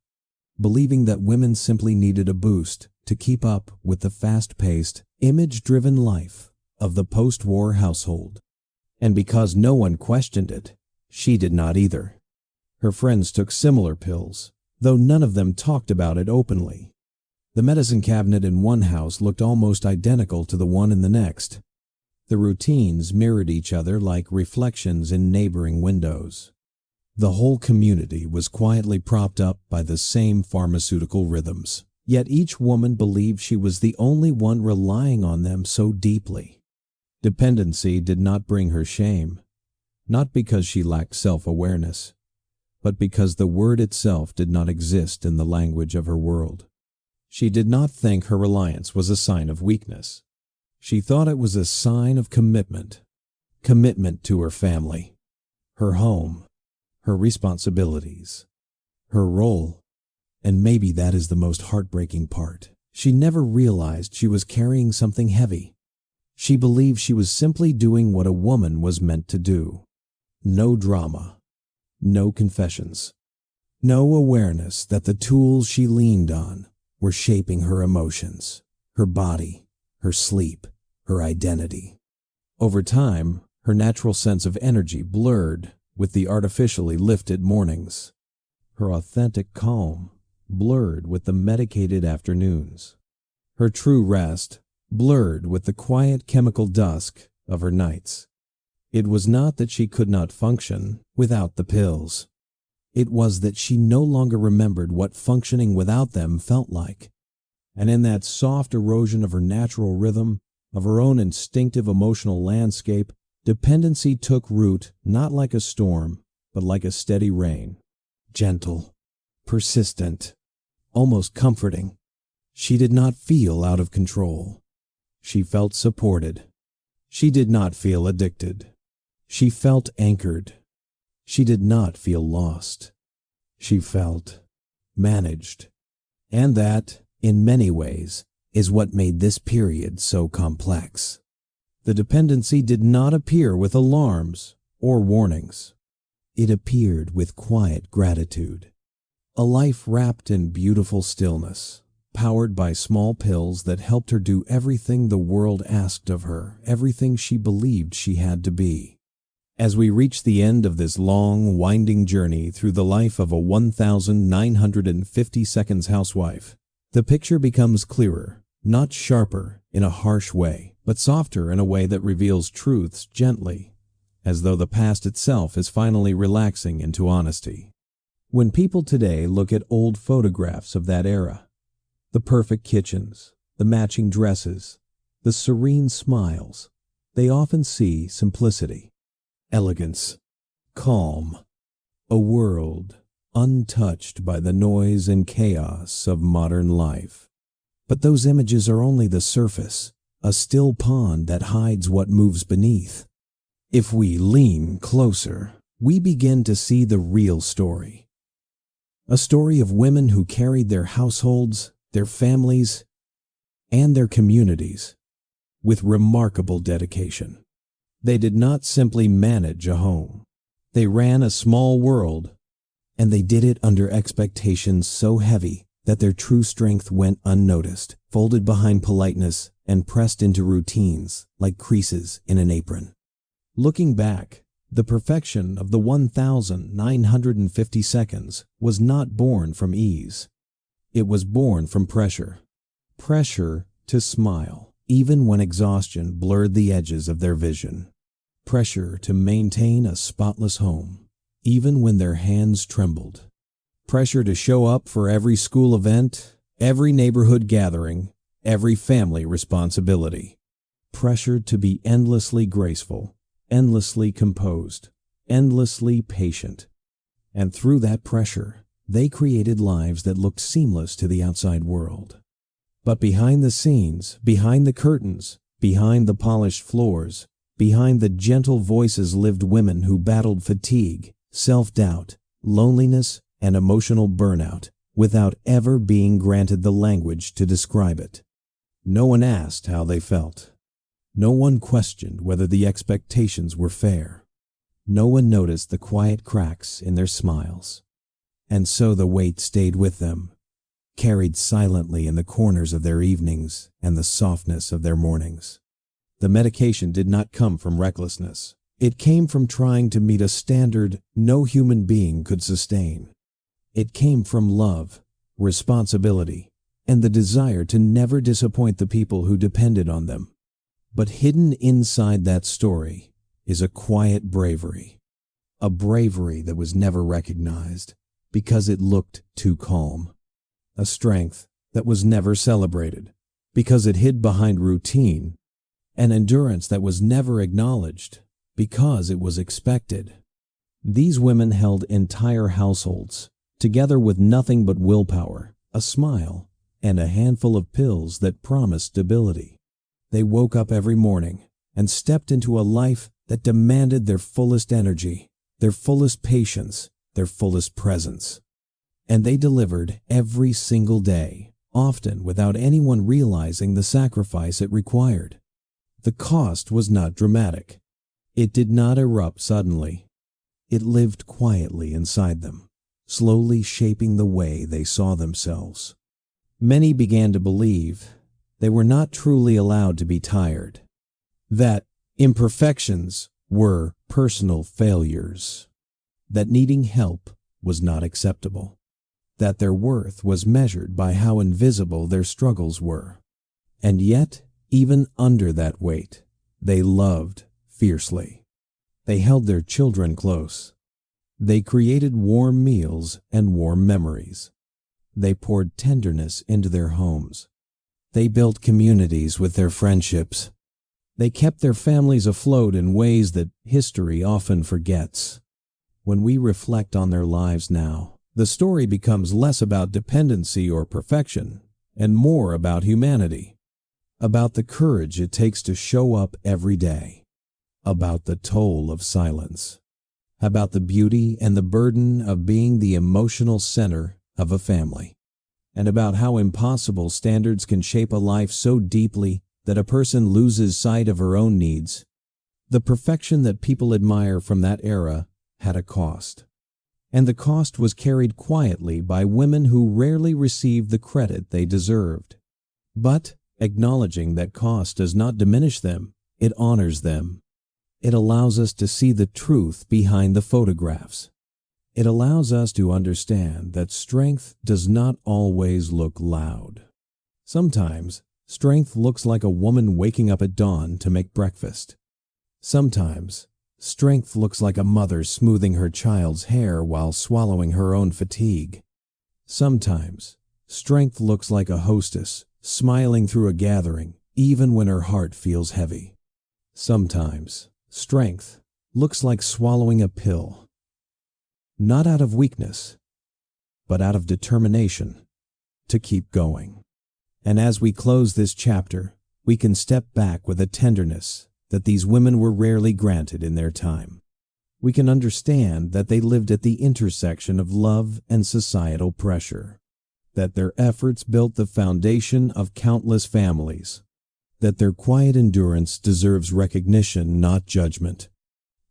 believing that women simply needed a boost to keep up with the fast-paced, image-driven life of the post-war household. And because no one questioned it, she did not either. Her friends took similar pills, though none of them talked about it openly. The medicine cabinet in one house looked almost identical to the one in the next. The routines mirrored each other like reflections in neighboring windows. The whole community was quietly propped up by the same pharmaceutical rhythms, yet each woman believed she was the only one relying on them so deeply. Dependency did not bring her shame, not because she lacked self-awareness, but because the word itself did not exist in the language of her world. She did not think her reliance was a sign of weakness. She thought it was a sign of commitment. Commitment to her family, her home, her responsibilities, her role. And maybe that is the most heartbreaking part. She never realized she was carrying something heavy. She believed she was simply doing what a woman was meant to do. No drama, no confessions, no awareness that the tools she leaned on were shaping her emotions, her body, her sleep, her identity. Over time, her natural sense of energy blurred with the artificially lifted mornings. Her authentic calm blurred with the medicated afternoons. Her true rest blurred with the quiet chemical dusk of her nights. It was not that she could not function without the pills. It was that she no longer remembered what functioning without them felt like. And in that soft erosion of her natural rhythm, of her own instinctive emotional landscape, dependency took root not like a storm, but like a steady rain. Gentle, persistent, almost comforting. She did not feel out of control. She felt supported. She did not feel addicted. She felt anchored. She did not feel lost. She felt managed. And that, in many ways, is what made this period so complex. The dependency did not appear with alarms or warnings. It appeared with quiet gratitude. A life wrapped in beautiful stillness, powered by small pills that helped her do everything the world asked of her, everything she believed she had to be. As we reach the end of this long, winding journey through the life of a 1950s housewife, the picture becomes clearer, not sharper in a harsh way, but softer in a way that reveals truths gently, as though the past itself is finally relaxing into honesty. When people today look at old photographs of that era, the perfect kitchens, the matching dresses, the serene smiles, they often see simplicity, elegance, calm, a world untouched by the noise and chaos of modern life. But those images are only the surface, a still pond that hides what moves beneath. If we lean closer, we begin to see the real story. A story of women who carried their households, their families, and their communities with remarkable dedication. They did not simply manage a home. They ran a small world, and they did it under expectations so heavy that their true strength went unnoticed, folded behind politeness and pressed into routines like creases in an apron. Looking back, the perfection of the 1950 seconds was not born from ease. It was born from pressure. Pressure to smile, even when exhaustion blurred the edges of their vision. Pressure to maintain a spotless home, even when their hands trembled. Pressure to show up for every school event, every neighborhood gathering, every family responsibility. Pressure to be endlessly graceful, endlessly composed, endlessly patient. And through that pressure, they created lives that looked seamless to the outside world. But behind the scenes, behind the curtains, behind the polished floors, behind the gentle voices lived women who battled fatigue, self-doubt, loneliness, and emotional burnout without ever being granted the language to describe it. No one asked how they felt. No one questioned whether the expectations were fair. No one noticed the quiet cracks in their smiles. And so the weight stayed with them, carried silently in the corners of their evenings and the softness of their mornings. The medication did not come from recklessness. It came from trying to meet a standard no human being could sustain. It came from love, responsibility, and the desire to never disappoint the people who depended on them. But hidden inside that story is a quiet bravery, a bravery that was never recognized because it looked too calm, a strength that was never celebrated because it hid behind routine, an endurance that was never acknowledged because it was expected. These women held entire households, together with nothing but willpower, a smile, and a handful of pills that promised stability. They woke up every morning and stepped into a life that demanded their fullest energy, their fullest patience, their fullest presence. And they delivered every single day, often without anyone realizing the sacrifice it required. The cost was not dramatic. It did not erupt suddenly. It lived quietly inside them, slowly shaping the way they saw themselves. Many began to believe they were not truly allowed to be tired, that imperfections were personal failures, that needing help was not acceptable, that their worth was measured by how invisible their struggles were. And yet, even under that weight, they loved fiercely. They held their children close. They created warm meals and warm memories. They poured tenderness into their homes. They built communities with their friendships. They kept their families afloat in ways that history often forgets. When we reflect on their lives now, the story becomes less about dependency or perfection and more about humanity, about the courage it takes to show up every day, about the toll of silence, about the beauty and the burden of being the emotional center of a family, and about how impossible standards can shape a life so deeply that a person loses sight of her own needs. The perfection that people admire from that era had a cost, and the cost was carried quietly by women who rarely received the credit they deserved. But acknowledging that cost does not diminish them, it honors them. It allows us to see the truth behind the photographs. It allows us to understand that strength does not always look loud. Sometimes, strength looks like a woman waking up at dawn to make breakfast. Sometimes, strength looks like a mother smoothing her child's hair while swallowing her own fatigue. Sometimes, strength looks like a hostess smiling through a gathering even when her heart feels heavy. Sometimes, strength looks like swallowing a pill, not out of weakness, but out of determination to keep going. And as we close this chapter, we can step back with a tenderness that these women were rarely granted in their time. We can understand that they lived at the intersection of love and societal pressure, that their efforts built the foundation of countless families, that their quiet endurance deserves recognition, not judgment,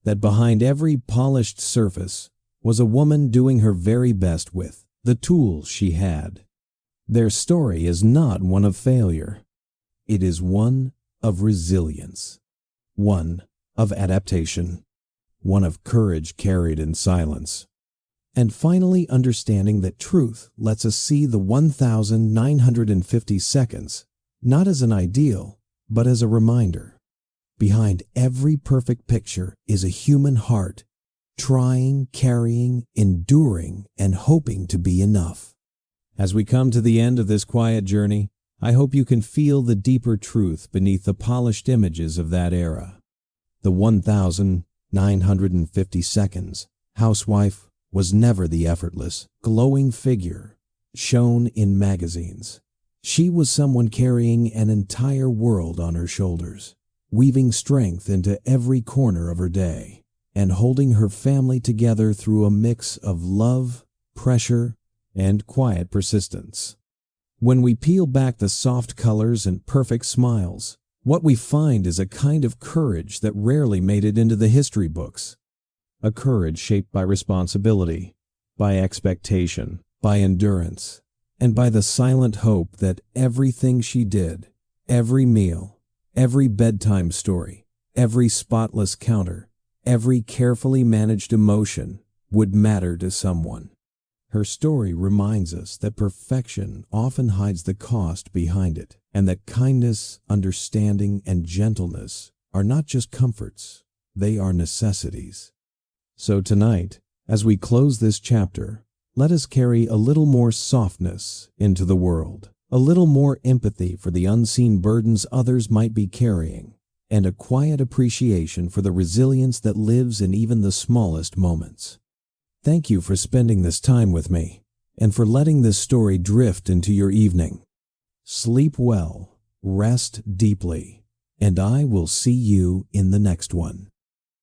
that behind every polished surface was a woman doing her very best with the tools she had. Their story is not one of failure. It is one of resilience, one of adaptation, one of courage carried in silence. And finally, understanding that truth lets us see the 1950 seconds not as an ideal, but as a reminder. Behind every perfect picture is a human heart, trying, carrying, enduring, and hoping to be enough. As we come to the end of this quiet journey, I hope you can feel the deeper truth beneath the polished images of that era. The 1950 seconds housewife was never the effortless, glowing figure shown in magazines. She was someone carrying an entire world on her shoulders, weaving strength into every corner of her day, and holding her family together through a mix of love, pressure, and quiet persistence. When we peel back the soft colors and perfect smiles, what we find is a kind of courage that rarely made it into the history books. A courage shaped by responsibility, by expectation, by endurance, and by the silent hope that everything she did, every meal, every bedtime story, every spotless counter, every carefully managed emotion would matter to someone. Her story reminds us that perfection often hides the cost behind it, and that kindness, understanding, and gentleness are not just comforts, they are necessities. So tonight, as we close this chapter, let us carry a little more softness into the world, a little more empathy for the unseen burdens others might be carrying, and a quiet appreciation for the resilience that lives in even the smallest moments. Thank you for spending this time with me, and for letting this story drift into your evening. Sleep well, rest deeply, and I will see you in the next one.